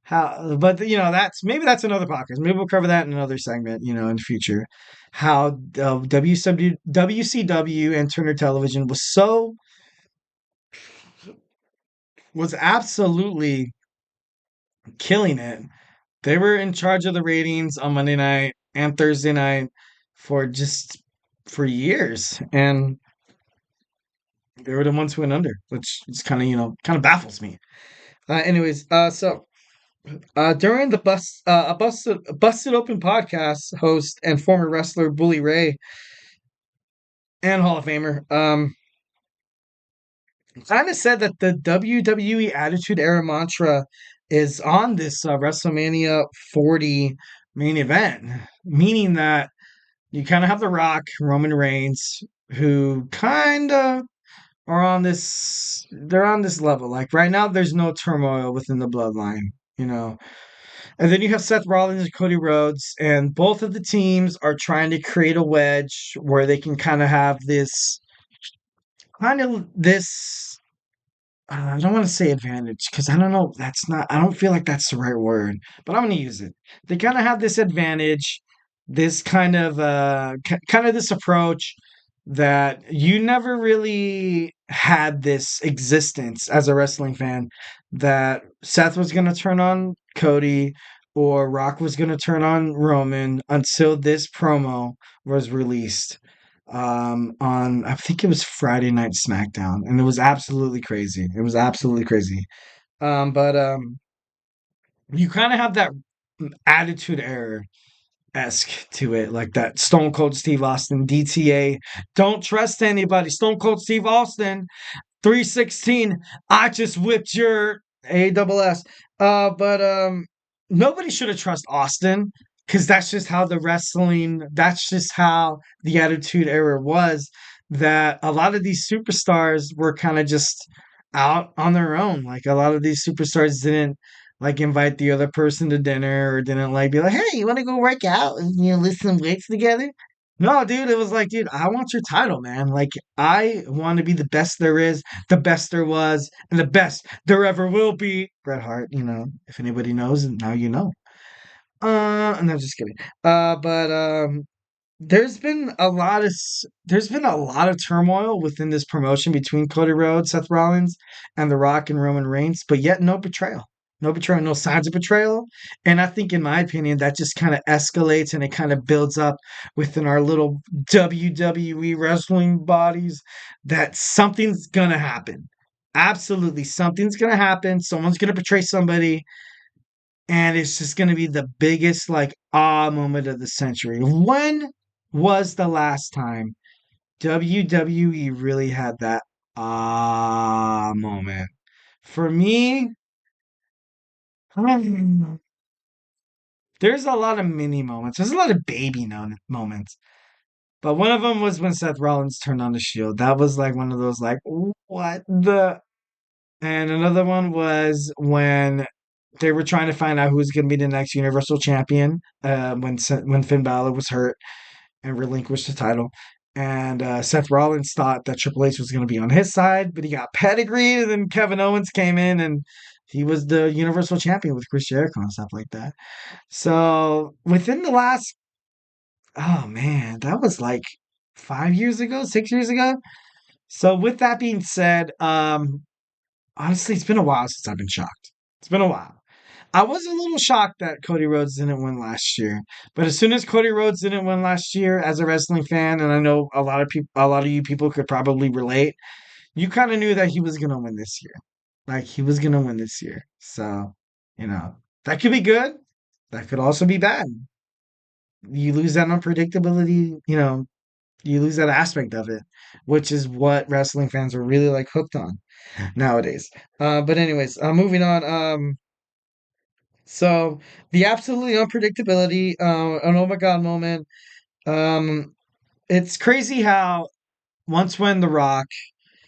Speaker 1: how, but that's another podcast. Maybe we'll cover that in another segment, in the future. How WCW and Turner Television was absolutely killing it. They were in charge of the ratings on Monday night and Thursday night for years, and they were the ones who went under, which is kind of baffles me. So during the Busted Open podcast, host and former wrestler Bully Ray and Hall of Famer kind of said that the WWE Attitude Era mantra is on this WrestleMania 40 main event, meaning that you kind of have The Rock, Roman Reigns, who kind of are on this. They're on this level. Like right now, there's no turmoil within the bloodline, And then you have Seth Rollins and Cody Rhodes, and both of the teams are trying to create a wedge where they can kind of have this. I don't want to say advantage because I don't know. I don't feel like that's the right word, but I'm going to use it. They kind of have this advantage, this kind of this approach that you never really had this existence as a wrestling fan, that Seth was going to turn on Cody or Rock was going to turn on Roman until this promo was released on, I think it was Friday Night SmackDown, and it was absolutely crazy. But you kind of have that Attitude Era esque to it, like that Stone Cold Steve Austin DTA, don't trust anybody, Stone Cold Steve Austin 316, I just whipped your AWS. But nobody should have trust Austin, because that's just how the Attitude Era was, that a lot of these superstars were kind of just out on their own. Like a lot of these superstars didn't like invite the other person to dinner, or didn't like be like, hey, you want to go work out and lift some weights together? No, dude, it was like, dude, I want your title, man. Like, I want to be the best there is, the best there was, and the best there ever will be. Bret Hart, if anybody knows, now you know. And I'm just kidding. But there's been a lot of turmoil within this promotion between Cody Rhodes, Seth Rollins, and The Rock and Roman Reigns, but yet no betrayal. No betrayal, no signs of betrayal. And I think, in my opinion, that just kind of escalates and it kind of builds up within our little WWE wrestling bodies that something's going to happen Absolutely. Something's going to happen. Someone's going to betray somebody. And it's just going to be the biggest, like, moment of the century. When was the last time WWE really had that moment? For me, there's a lot of mini moments. There's a lot of baby moments. But one of them was when Seth Rollins turned on the Shield. That was like one of those, like, what the? And another one was when they were trying to find out who was going to be the next Universal Champion. When Finn Balor was hurt and relinquished the title, and Seth Rollins thought that Triple H was going to be on his side, but he got pedigreed, and then Kevin Owens came in and he was the Universal Champion with Chris Jericho and stuff like that. So within the last, oh man, that was like 5 years ago, 6 years ago. So with that being said, honestly, it's been a while since I've been shocked. It's been a while. I was a little shocked that Cody Rhodes didn't win last year, but as soon as Cody Rhodes didn't win last year, as a wrestling fan, and I know a lot of you people could probably relate, you kind of knew that he was gonna win this year. Like he was gonna win this year. So, that could be good. That could also be bad. You lose that unpredictability, you lose that aspect of it, which is what wrestling fans are really like hooked on nowadays. But anyways, moving on. So the absolutely unpredictability, an oh my god moment. Um, it's crazy how once when The Rock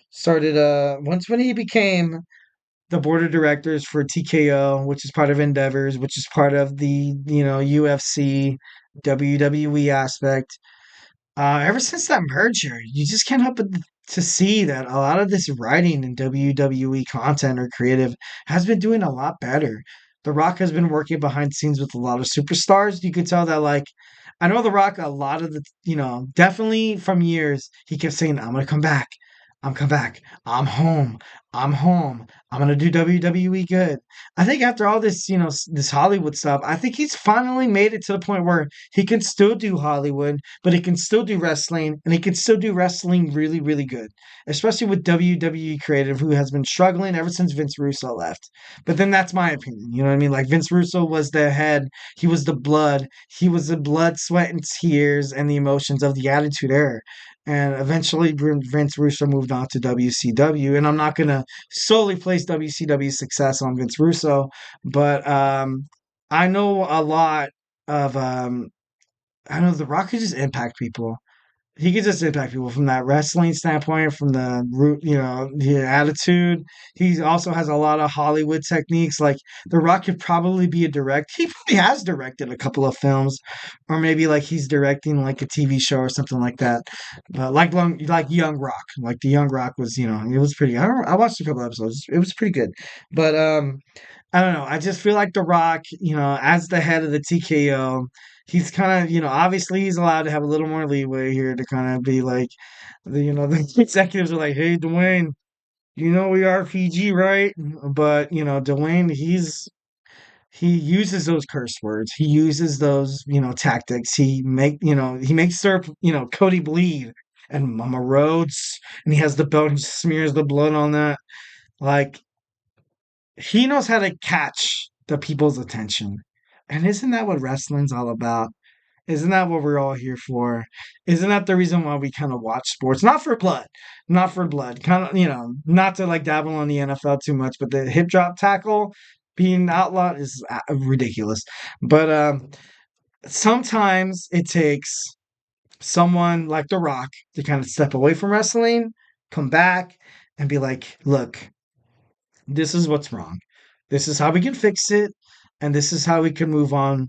Speaker 1: started, once when he became the board of directors for TKO, which is part of Endeavors, which is part of the UFC, WWE aspect. Ever since that merger, you just can't help but to see that a lot of this writing and WWE content or creative has been doing a lot better. The Rock has been working behind the scenes with a lot of superstars. You could tell that, like, I know The Rock, a lot of the, definitely from years, he kept saying, I'm going to come back. I'm come back. I'm home. I'm home. I'm going to do WWE good. I think after all this, this Hollywood stuff, I think he's finally made it to the point where he can still do Hollywood, but he can still do wrestling, and he can still do wrestling really, really good, especially with WWE Creative, who has been struggling ever since Vince Russo left. But then that's my opinion. You know what I mean? Like Vince Russo was the head, he was the blood, sweat, and tears, and the emotions of the Attitude Era. And eventually, Vince Russo moved on to WCW. And I'm not going to solely place WCW's success on Vince Russo, but I know a lot of I know The Rock could just impact people. He could just impact people from that wrestling standpoint, from the root, the attitude. He also has a lot of Hollywood techniques. Like The Rock could probably be a direct. He probably has directed a couple of films, or maybe like he's directing like a TV show or something like that. Like Young Rock, like the Young Rock was, it was pretty. I watched a couple episodes. It was pretty good, but I don't know. I just feel like The Rock, as the head of the TKO, he's kind of, obviously he's allowed to have a little more leeway here to kind of be like, the executives are like, hey, Dwayne, we are PG, right? But, Dwayne, he uses those curse words. He uses those, tactics. He makes Cody bleed and Mama Rhodes, and he has the belt and smears the blood on that. Like, he knows how to catch the people's attention. And isn't that what wrestling's all about? Isn't that what we're all here for? Isn't that the reason why we kind of watch sports? Not for blood. Not for blood. Kind of, not to like dabble on the NFL too much, but the hip drop tackle being outlawed is ridiculous. But sometimes it takes someone like The Rock to kind of step away from wrestling, come back, and be like, look, this is what's wrong. This is how we can fix it, and this is how we can move on,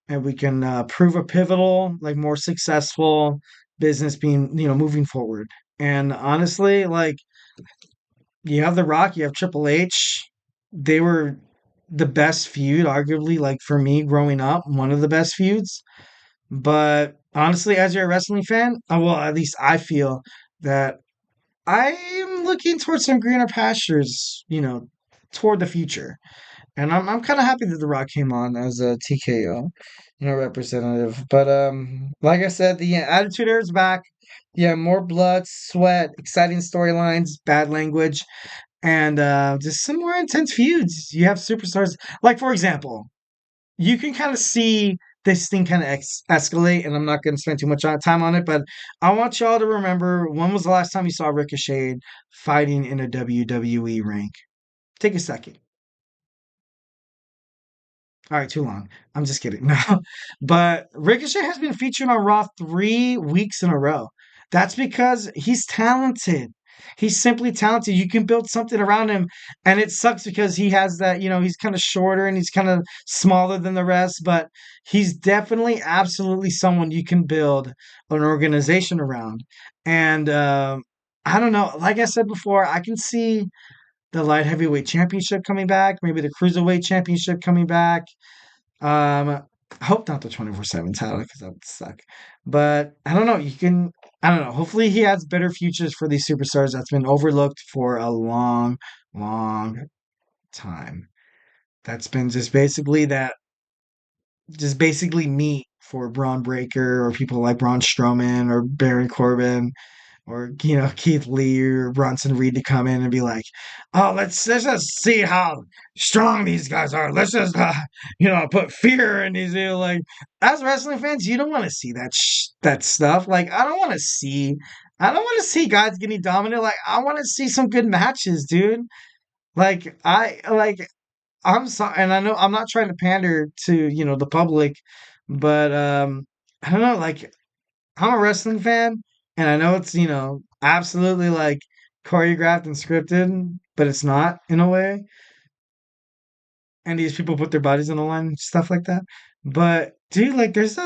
Speaker 1: and we can prove a pivotal, like more successful business being, moving forward. And honestly, like you have The Rock, you have Triple H. They were the best feud, arguably, like for me growing up, one of the best feuds. But honestly, as you're a wrestling fan, well, at least I feel that I am looking towards some greener pastures, toward the future. And I'm kind of happy that The Rock came on as a TKO, representative. But like I said, the Attitude Era is back. Yeah, more blood, sweat, exciting storylines, bad language. and just some more intense feuds. You have superstars, like for example, you can kind of see this thing kind of escalate, and I'm not going to spend too much time on it, but I want y'all to remember, when was the last time you saw Ricochet fighting in a WWE ring? Take a second. All right, too long. I'm just kidding. No, but Ricochet has been featured on Raw 3 weeks in a row. That's because he's talented. He's simply talented. You can build something around him, and it sucks because he has that, he's kind of shorter and he's kind of smaller than the rest, but he's definitely absolutely someone you can build an organization around. And I don't know. Like I said before, I can see the light heavyweight championship coming back, maybe the cruiserweight championship coming back. I hope not the 24/7 title because that would suck. But I don't know. I don't know. Hopefully, he has better futures for these superstars that's been overlooked for a long, long time. That's been just basically meat for Braun Breaker or people like Braun Strowman or Baron Corbin or Keith Lee or Bronson Reed to come in and be like, "Oh, let's just see how strong these guys are. Let's just put fear in these." Like, as wrestling fans, you don't want to see that stuff. Like, I don't want to see guys getting dominant. Like, I want to see some good matches, dude. Like, I'm sorry, and I know I'm not trying to pander to the public, but I don't know, like, I'm a wrestling fan, and I know it's, absolutely like choreographed and scripted, but it's not in a way. And these people put their bodies on the line and stuff like that. But dude, like, there's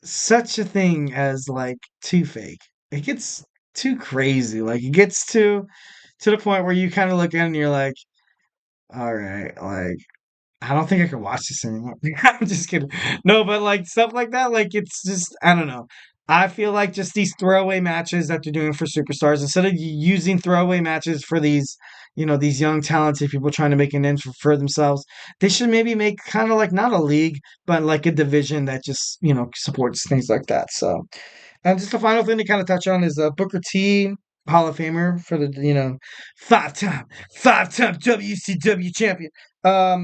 Speaker 1: such a thing as like too fake. It gets too crazy. Like, it gets to the point where you kind of look at it and you're like, all right, like, I don't think I could watch this anymore. I'm just kidding. No, but like stuff like that, like, it's just, I don't know. I feel like just these throwaway matches that they're doing for superstars, instead of using throwaway matches for these young talented people trying to make an name for themselves, they should maybe make kind of like not a league, but like a division that just supports things like that. So, and just the final thing to kind of touch on is Booker T, Hall of Famer for the five-time five-time WCW champion.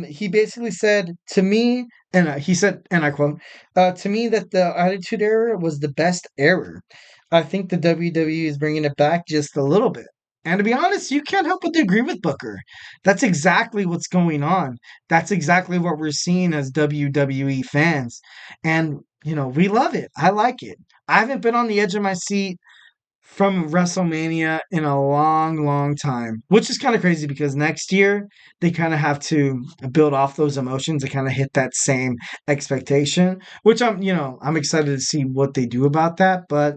Speaker 1: He basically said to me, and he said, and I quote, "To me, that the Attitude Era was the best era. I think the WWE is bringing it back just a little bit." And to be honest, you can't help but to agree with Booker. That's exactly what's going on. That's exactly what we're seeing as WWE fans. And, we love it. I like it. I haven't been on the edge of my seat from WrestleMania in a long, long time, which is kind of crazy because next year they kind of have to build off those emotions to kind of hit that same expectation, which I'm excited to see what they do about that. But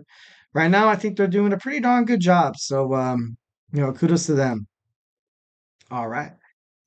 Speaker 1: right now, I think they're doing a pretty darn good job. So, kudos to them. All right.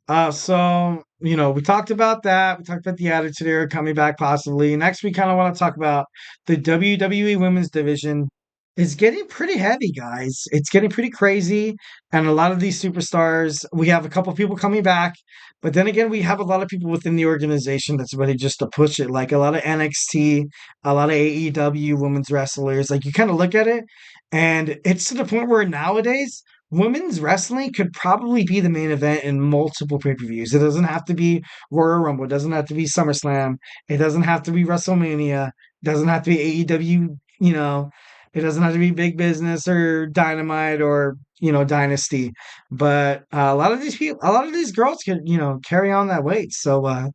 Speaker 1: We talked about that. We talked about the Attitude Era coming back possibly. Next, we kind of want to talk about the WWE Women's Division. It's getting pretty heavy, guys. It's getting pretty crazy. And a lot of these superstars, we have a couple people coming back. But then again, we have a lot of people within the organization that's ready just to push it. Like a lot of NXT, a lot of AEW women's wrestlers. Like, you kind of look at it, and it's to the point where nowadays, women's wrestling could probably be the main event in multiple pay-per-views. It doesn't have to be Royal Rumble. It doesn't have to be SummerSlam. It doesn't have to be WrestleMania. It doesn't have to be AEW, it doesn't have to be Big Business or Dynamite or, Dynasty. But a lot of these people, a lot of these girls could, carry on that weight. So,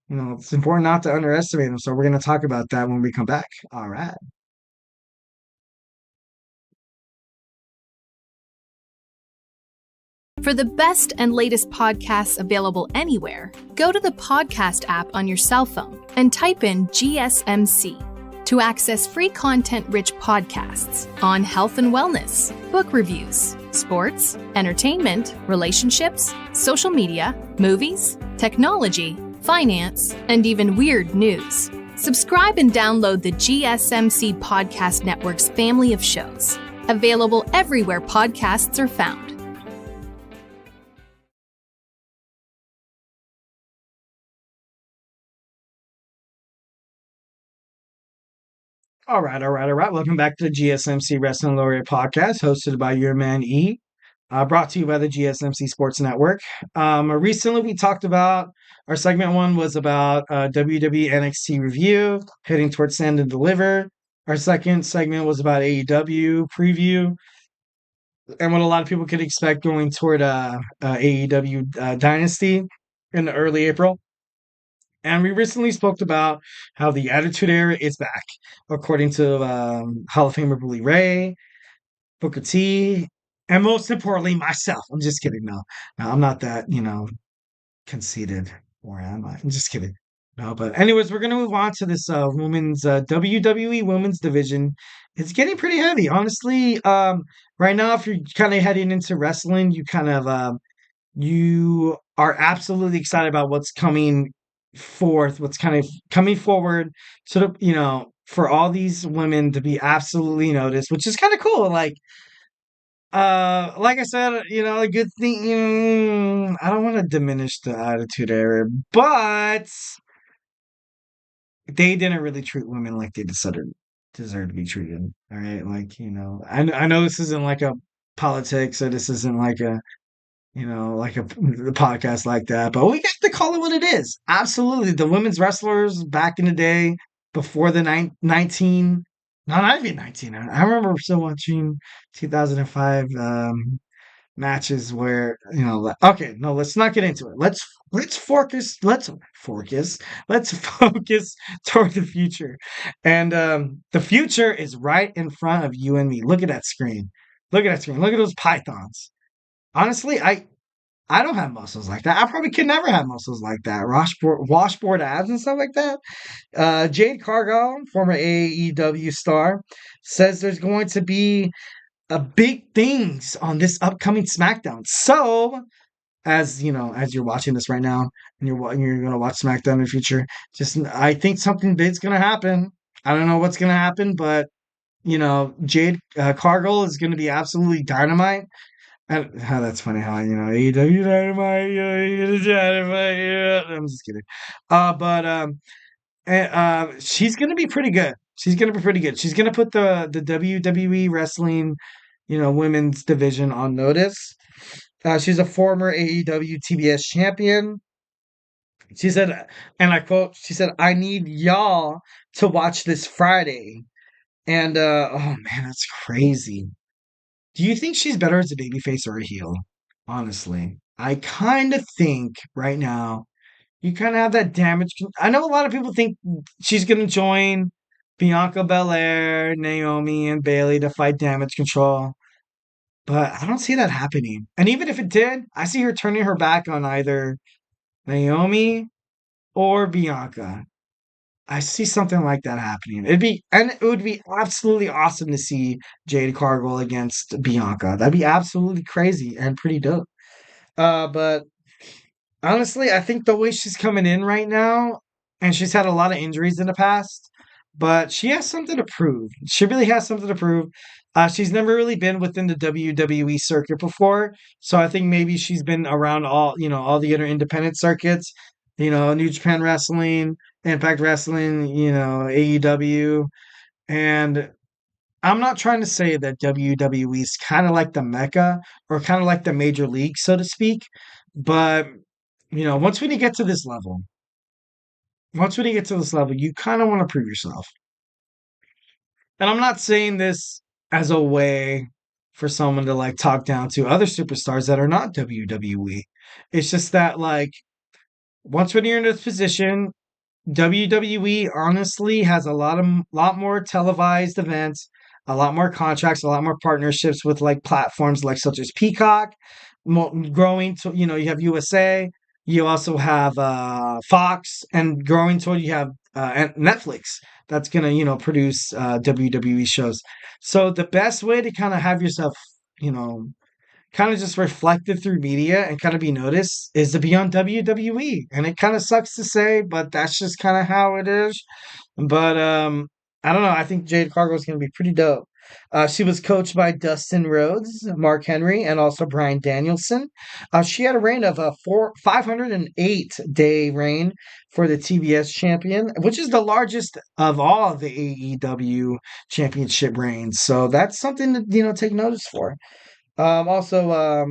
Speaker 1: it's important not to underestimate them. So we're going to talk about that when we come back. All right.
Speaker 3: For the best and latest podcasts available anywhere, go to the podcast app on your cell phone and type in GSMC to access free content-rich podcasts on health and wellness, book reviews, sports, entertainment, relationships, social media, movies, technology, finance, and even weird news. Subscribe and download the GSMC Podcast Network's family of shows, available everywhere podcasts are found.
Speaker 1: All right. Welcome back to the GSMC Wrestling Laureate Podcast, hosted by your man E. brought to you by the GSMC Sports Network. Recently, we talked about our segment one was about WWE NXT review, heading towards Stand and Deliver. Our second segment was about AEW preview and what a lot of people could expect going toward AEW Dynasty in early April. And we recently spoke about how the Attitude Era is back, according to Hall of Famer Bully Ray, Booker T, and most importantly, myself. I'm just kidding. No, I'm not that, conceited. Or am I? I'm just kidding. No, but anyways, we're gonna move on to this women's WWE Women's division. It's getting pretty heavy, honestly. Right now, if you're kind of heading into wrestling, you are absolutely excited about what's coming forth, what's kind of coming forward, sort of, for all these women to be absolutely noticed, which is kind of cool. Like I said, a good thing. I don't want to diminish the Attitude Era, but they didn't really treat women like they deserve to be treated. All right, I know this isn't like a politics, or this isn't like a podcast like that, but we got to call it what it is. Absolutely, the women's wrestlers back in the day, before the 19, no, not even 19. I remember still watching 2005 matches where okay, no, let's not get into it. Let's focus. Let's focus toward the future, and the future is right in front of you and me. Look at that screen. Look at that screen. Look at those pythons. Honestly, I don't have muscles like that. I probably could never have muscles like that. Washboard abs and stuff like that. Jade Cargill, former AEW star, says there's going to be big things on this upcoming SmackDown. So, as you're watching this right now, and you're going to watch SmackDown in the future, I think something big's going to happen. I don't know what's going to happen, but Jade Cargill is going to be absolutely dynamite. And how that's funny how AEW Dynamite, yeah. I'm just kidding. She's gonna be pretty good. She's gonna be pretty good. She's gonna put the WWE wrestling, women's division on notice. She's a former AEW TBS champion. She said, and I quote, she said, "I need y'all to watch this Friday." And oh man, that's crazy. Do you think she's better as a babyface or a heel? Honestly, I kind of think right now you kind of have that damage. I know a lot of people think she's going to join Bianca Belair, Naomi, and Bailey to fight Damage Control, but I don't see that happening. And even if it did, I see her turning her back on either Naomi or Bianca. I see something like that happening. It would be absolutely awesome to see Jade Cargill against Bianca. That'd be absolutely crazy and pretty dope. But honestly, I think the way she's coming in right now, and she's had a lot of injuries in the past, but she has something to prove. She really has something to prove. She's never really been within the WWE circuit before, so I think maybe she's been around all the other independent circuits, New Japan Wrestling, Impact Wrestling, AEW, and I'm not trying to say that WWE is kind of like the Mecca or kind of like the major league, so to speak, but once when you get to this level, you kind of want to prove yourself. And I'm not saying this as a way for someone to talk down to other superstars that are not WWE. It's just that once when you're in this position, WWE honestly has a lot more televised events, a lot more contracts, a lot more partnerships with platforms such as Peacock, growing to you have USA, you also have Fox, and growing to you have Netflix that's gonna produce WWE shows. So the best way to kind of have yourself kind of just reflected through media and kind of be noticed is to be on WWE. And it kind of sucks to say, but that's just kind of how it is. But I don't know. I think Jade Cargill is going to be pretty dope. She was coached by Dustin Rhodes, Mark Henry, and also Bryan Danielson. She had a reign of a 508-day reign for the TBS champion, which is the largest of all the AEW championship reigns. So that's something to take notice for. Also,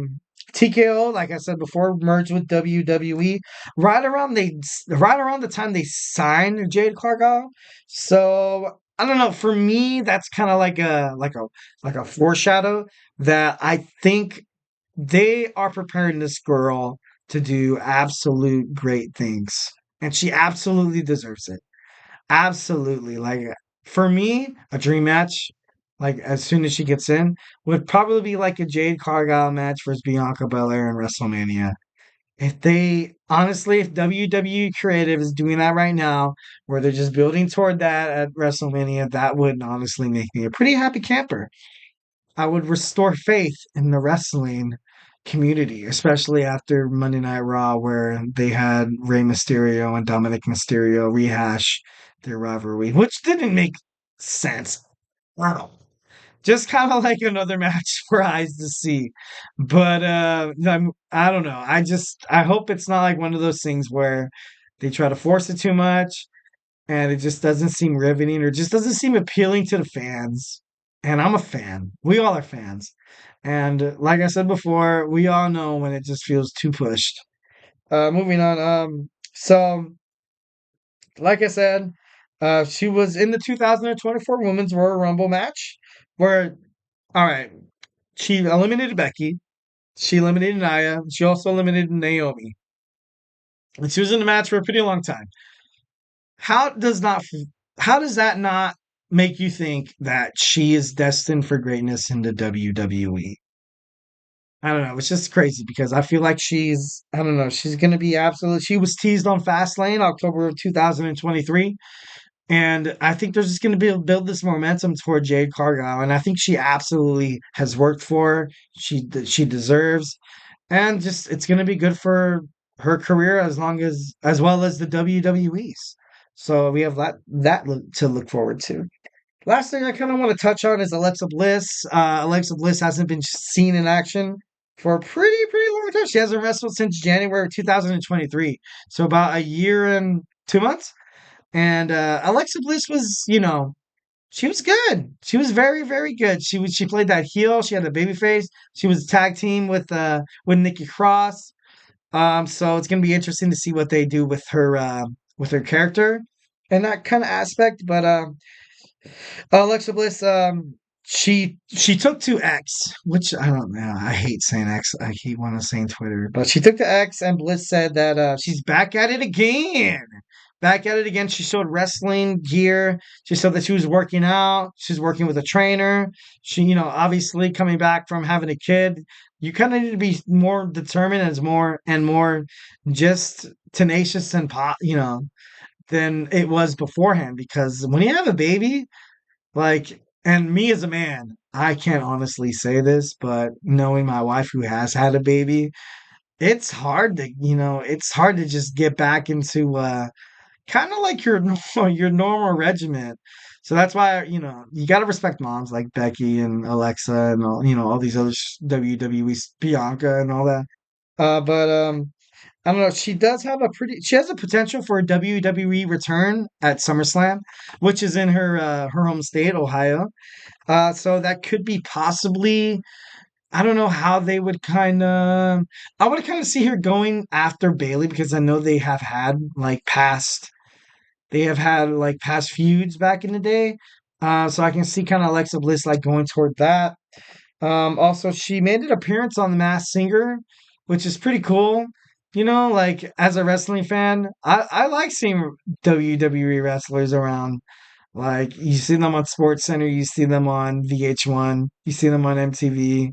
Speaker 1: TKO, like I said before, merged with WWE right around the time they signed Jade Cargill. So I don't know. For me, that's kind of like a foreshadow that I think they are preparing this girl to do absolute great things, and she absolutely deserves it. Absolutely. Like for me, a dream match, like as soon as she gets in, would probably be like a Jade Cargill match versus Bianca Belair in WrestleMania. If they honestly, if WWE Creative is doing that right now, where they're just building toward that at WrestleMania, that would honestly make me a pretty happy camper. I would restore faith in the wrestling community, especially after Monday Night Raw, where they had Rey Mysterio and Dominic Mysterio rehash their rivalry, which didn't make sense. Wow. Just kind of like another match for eyes to see. But I don't know. I hope it's not like one of those things where they try to force it too much and it just doesn't seem riveting or just doesn't seem appealing to the fans. And I'm a fan. We all are fans. And like I said before, we all know when it just feels too pushed. Moving on. So like I said, she was in the 2024 Women's Royal Rumble match where, all right, she eliminated Becky. She eliminated Nia. She also eliminated Naomi. And she was in the match for a pretty long time. How does not how does that not make you think that she is destined for greatness in the WWE? I don't know. It's just crazy because I feel like I don't know, she's going to be absolute. She was teased on Fastlane October of 2023. And I think there's just going to be build this momentum toward Jade Cargill. And I think she absolutely has worked for her. She deserves. And just it's going to be good for her career as well as the WWE's. So we have to look forward to. Last thing I kind of want to touch on is Alexa Bliss. Alexa Bliss hasn't been seen in action for a pretty long time. She hasn't wrestled since January 2023, so about a year and 2 months. And Alexa Bliss was, she was good. She was very good. She played that heel. She had a baby face. She was tag team with Nikki Cross. So it's gonna be interesting to see what they do with her character and that kind of aspect. But Alexa Bliss, she took to X, which I don't know. I hate saying X. I hate want to saying Twitter, but she took to X, and Bliss said that she's back at it again. Back at it again. She showed wrestling gear. She said that she was working out. She's working with a trainer. She, obviously coming back from having a kid, you kind of need to be more determined and more just tenacious and than it was beforehand. Because when you have a baby, like, and me as a man, I can't honestly say this, but knowing my wife who has had a baby, it's hard to just get back into kind of like your your normal regiment. So that's why, you got to respect moms like Becky and Alexa and all these other WWE Bianca and all that. But I don't know. She has a potential for a WWE return at SummerSlam, which is in her home state, Ohio. So that could be possibly. I don't know how they would I would kind of see her going after Bailey because I know they have had like past feuds back in the day. So I can see kind of Alexa Bliss like going toward that. Also, she made an appearance on The Masked Singer, which is pretty cool. Like as a wrestling fan, I like seeing WWE wrestlers around. Like you see them on Sports Center, you see them on VH1, you see them on MTV.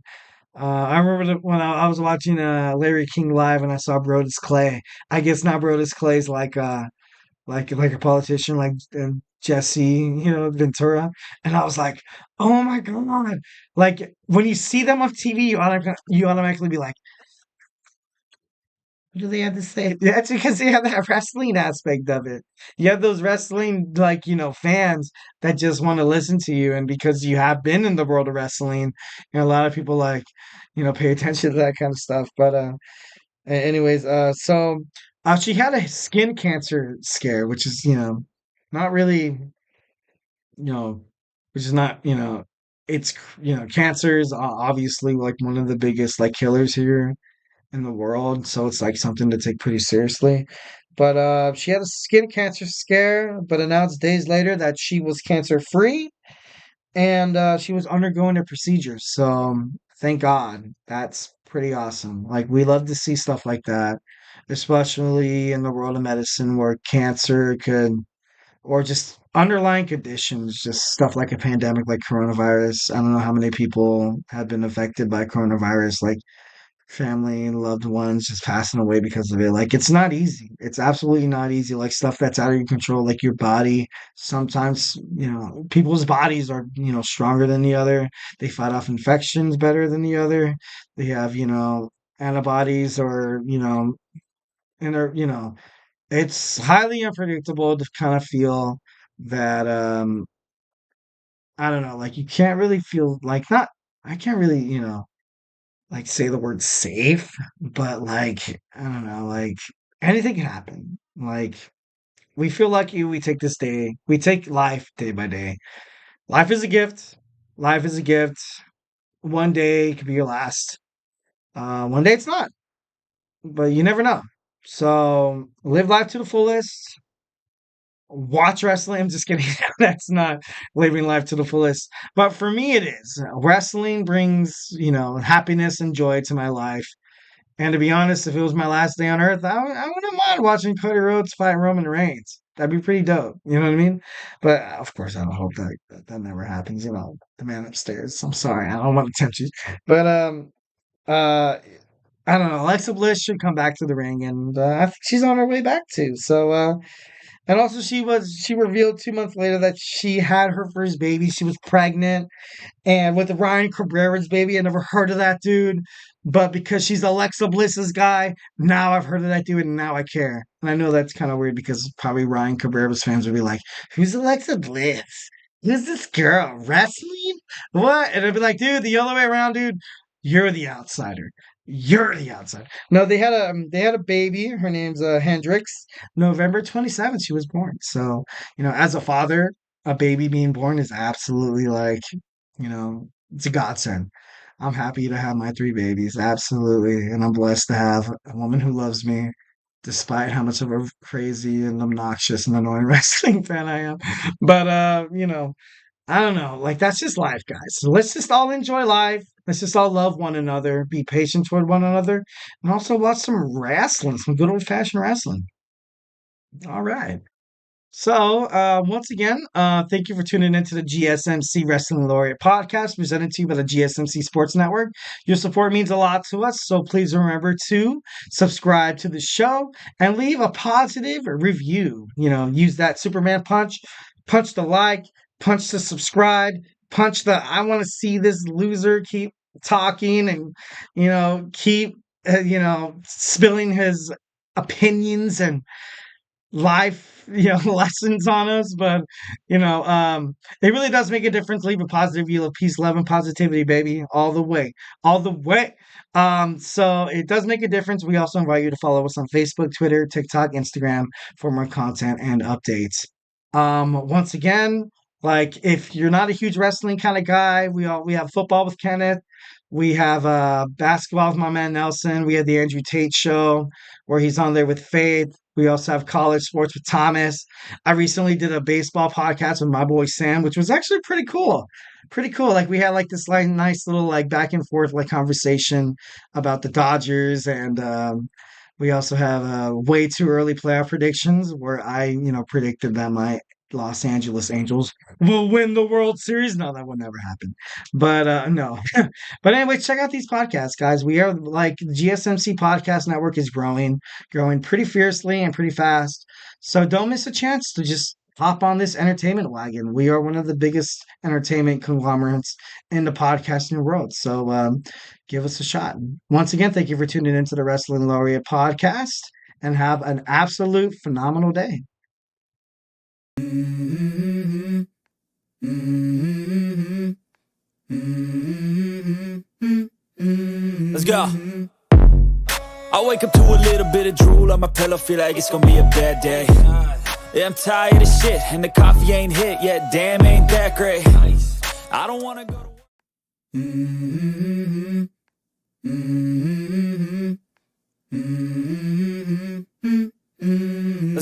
Speaker 1: I remember when I was watching Larry King live and I saw Brodus Clay. I guess now Brodus Clay's like a politician like Jesse, Ventura, and I was like, oh my god! Like when you see them on TV, you automatically be like, what do they have to say? That's because they have that wrestling aspect of it. You have those wrestling like fans that just want to listen to you, and because you have been in the world of wrestling, a lot of people like pay attention to that kind of stuff. But anyways, she had a skin cancer scare, which is, not really, you know, which is not, it's, cancer is obviously like one of the biggest like killers here in the world, so it's like something to take pretty seriously. But she had a skin cancer scare, but announced days later that she was cancer free and she was undergoing a procedure. So thank God. That's pretty awesome. Like we love to see stuff like that, especially in the world of medicine where cancer could, or just underlying conditions, just stuff like a pandemic like coronavirus. I don't know how many people have been affected by coronavirus, like family and loved ones just passing away because of it. Like it's not easy. It's absolutely not easy. Like stuff that's out of your control, like your body. Sometimes, people's bodies are, stronger than the other. They fight off infections better than the other. They have, antibodies or, and they're, it's highly unpredictable to kind of feel that I don't know, like you can't really feel like not I can't really, like say the word safe, but like I don't know, like anything can happen. Like we feel lucky we take life day by day. Life is a gift. Life is a gift. One day could be your last. One day it's not, but you never know. So live life to the fullest. Watch wrestling. I'm just kidding. That's not living life to the fullest. But for me, it is. Wrestling brings, happiness and joy to my life. And to be honest, if it was my last day on Earth, I wouldn't mind watching Cody Rhodes fight Roman Reigns. That'd be pretty dope. You know what I mean? But of course, I don't hope that never happens. The man upstairs. I'm sorry. I don't want to tempt you. But uh, I don't know. Alexa Bliss should come back to the ring, and I think she's on her way back too. So and also she revealed 2 months later that she had her first baby. She was pregnant and with Ryan Cabrera's baby. I never heard of that dude. But because she's Alexa Bliss's guy, now I've heard of that dude and now I care. And I know that's kind of weird because probably Ryan Cabrera's fans would be like, who's Alexa Bliss? Who's this girl? Wrestling? What? And I'd be like, dude, the other way around, dude. You're the outsider. You're the outsider. No, they had a baby. Her name's Hendrix. November 27th, she was born. So, as a father, a baby being born is absolutely like, it's a godsend. I'm happy to have my 3 babies, absolutely. And I'm blessed to have a woman who loves me, despite how much of a crazy and obnoxious and annoying wrestling fan I am. But I don't know. Like that's just life, guys. So let's just all enjoy life. Let's just all love one another, be patient toward one another, and also watch some wrestling, some good old fashioned wrestling. All right. So, once again, thank you for tuning into the GSMC Wrestling Laureate Podcast, presented to you by the GSMC Sports Network. Your support means a lot to us, so please remember to subscribe to the show and leave a positive review. Use that Superman punch the like, punch the subscribe, punch the I want to see this loser keep talking and, keep, spilling his opinions and life lessons on us, but it really does make a difference. Leave a positive view of peace, love, and positivity, baby, all the way. So it does make a difference. We also invite you to follow us on Facebook, Twitter, TikTok, Instagram for more content and updates. Once again, like if you're not a huge wrestling kind of guy, we have football with Kenneth. We have basketball with my man Nelson. We have the Andrew Tate show where he's on there with Faith. We also have college sports with Thomas. I recently did a baseball podcast with my boy Sam, which was actually pretty cool. Pretty cool. Like we had like this like nice little like back and forth like conversation about the Dodgers, and we also have way too early playoff predictions where I predicted that my Los Angeles Angels will win the World Series. No, that will never happen. But no. But anyway, check out these podcasts, guys. We are like GSMC Podcast Network is growing pretty fiercely and pretty fast. So don't miss a chance to just hop on this entertainment wagon. We are one of the biggest entertainment conglomerates in the podcasting world. So give us a shot. Once again, thank you for tuning into the Wrestling Laureate Podcast and have an absolute phenomenal day.
Speaker 2: Let's go. I wake up to a little bit of drool on my pillow, feel like it's gonna be a bad day. Yeah, I'm tired of shit, and the coffee ain't hit yet. Damn, ain't that great. I don't wanna go to Let's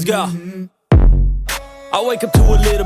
Speaker 2: go. I wake up to a little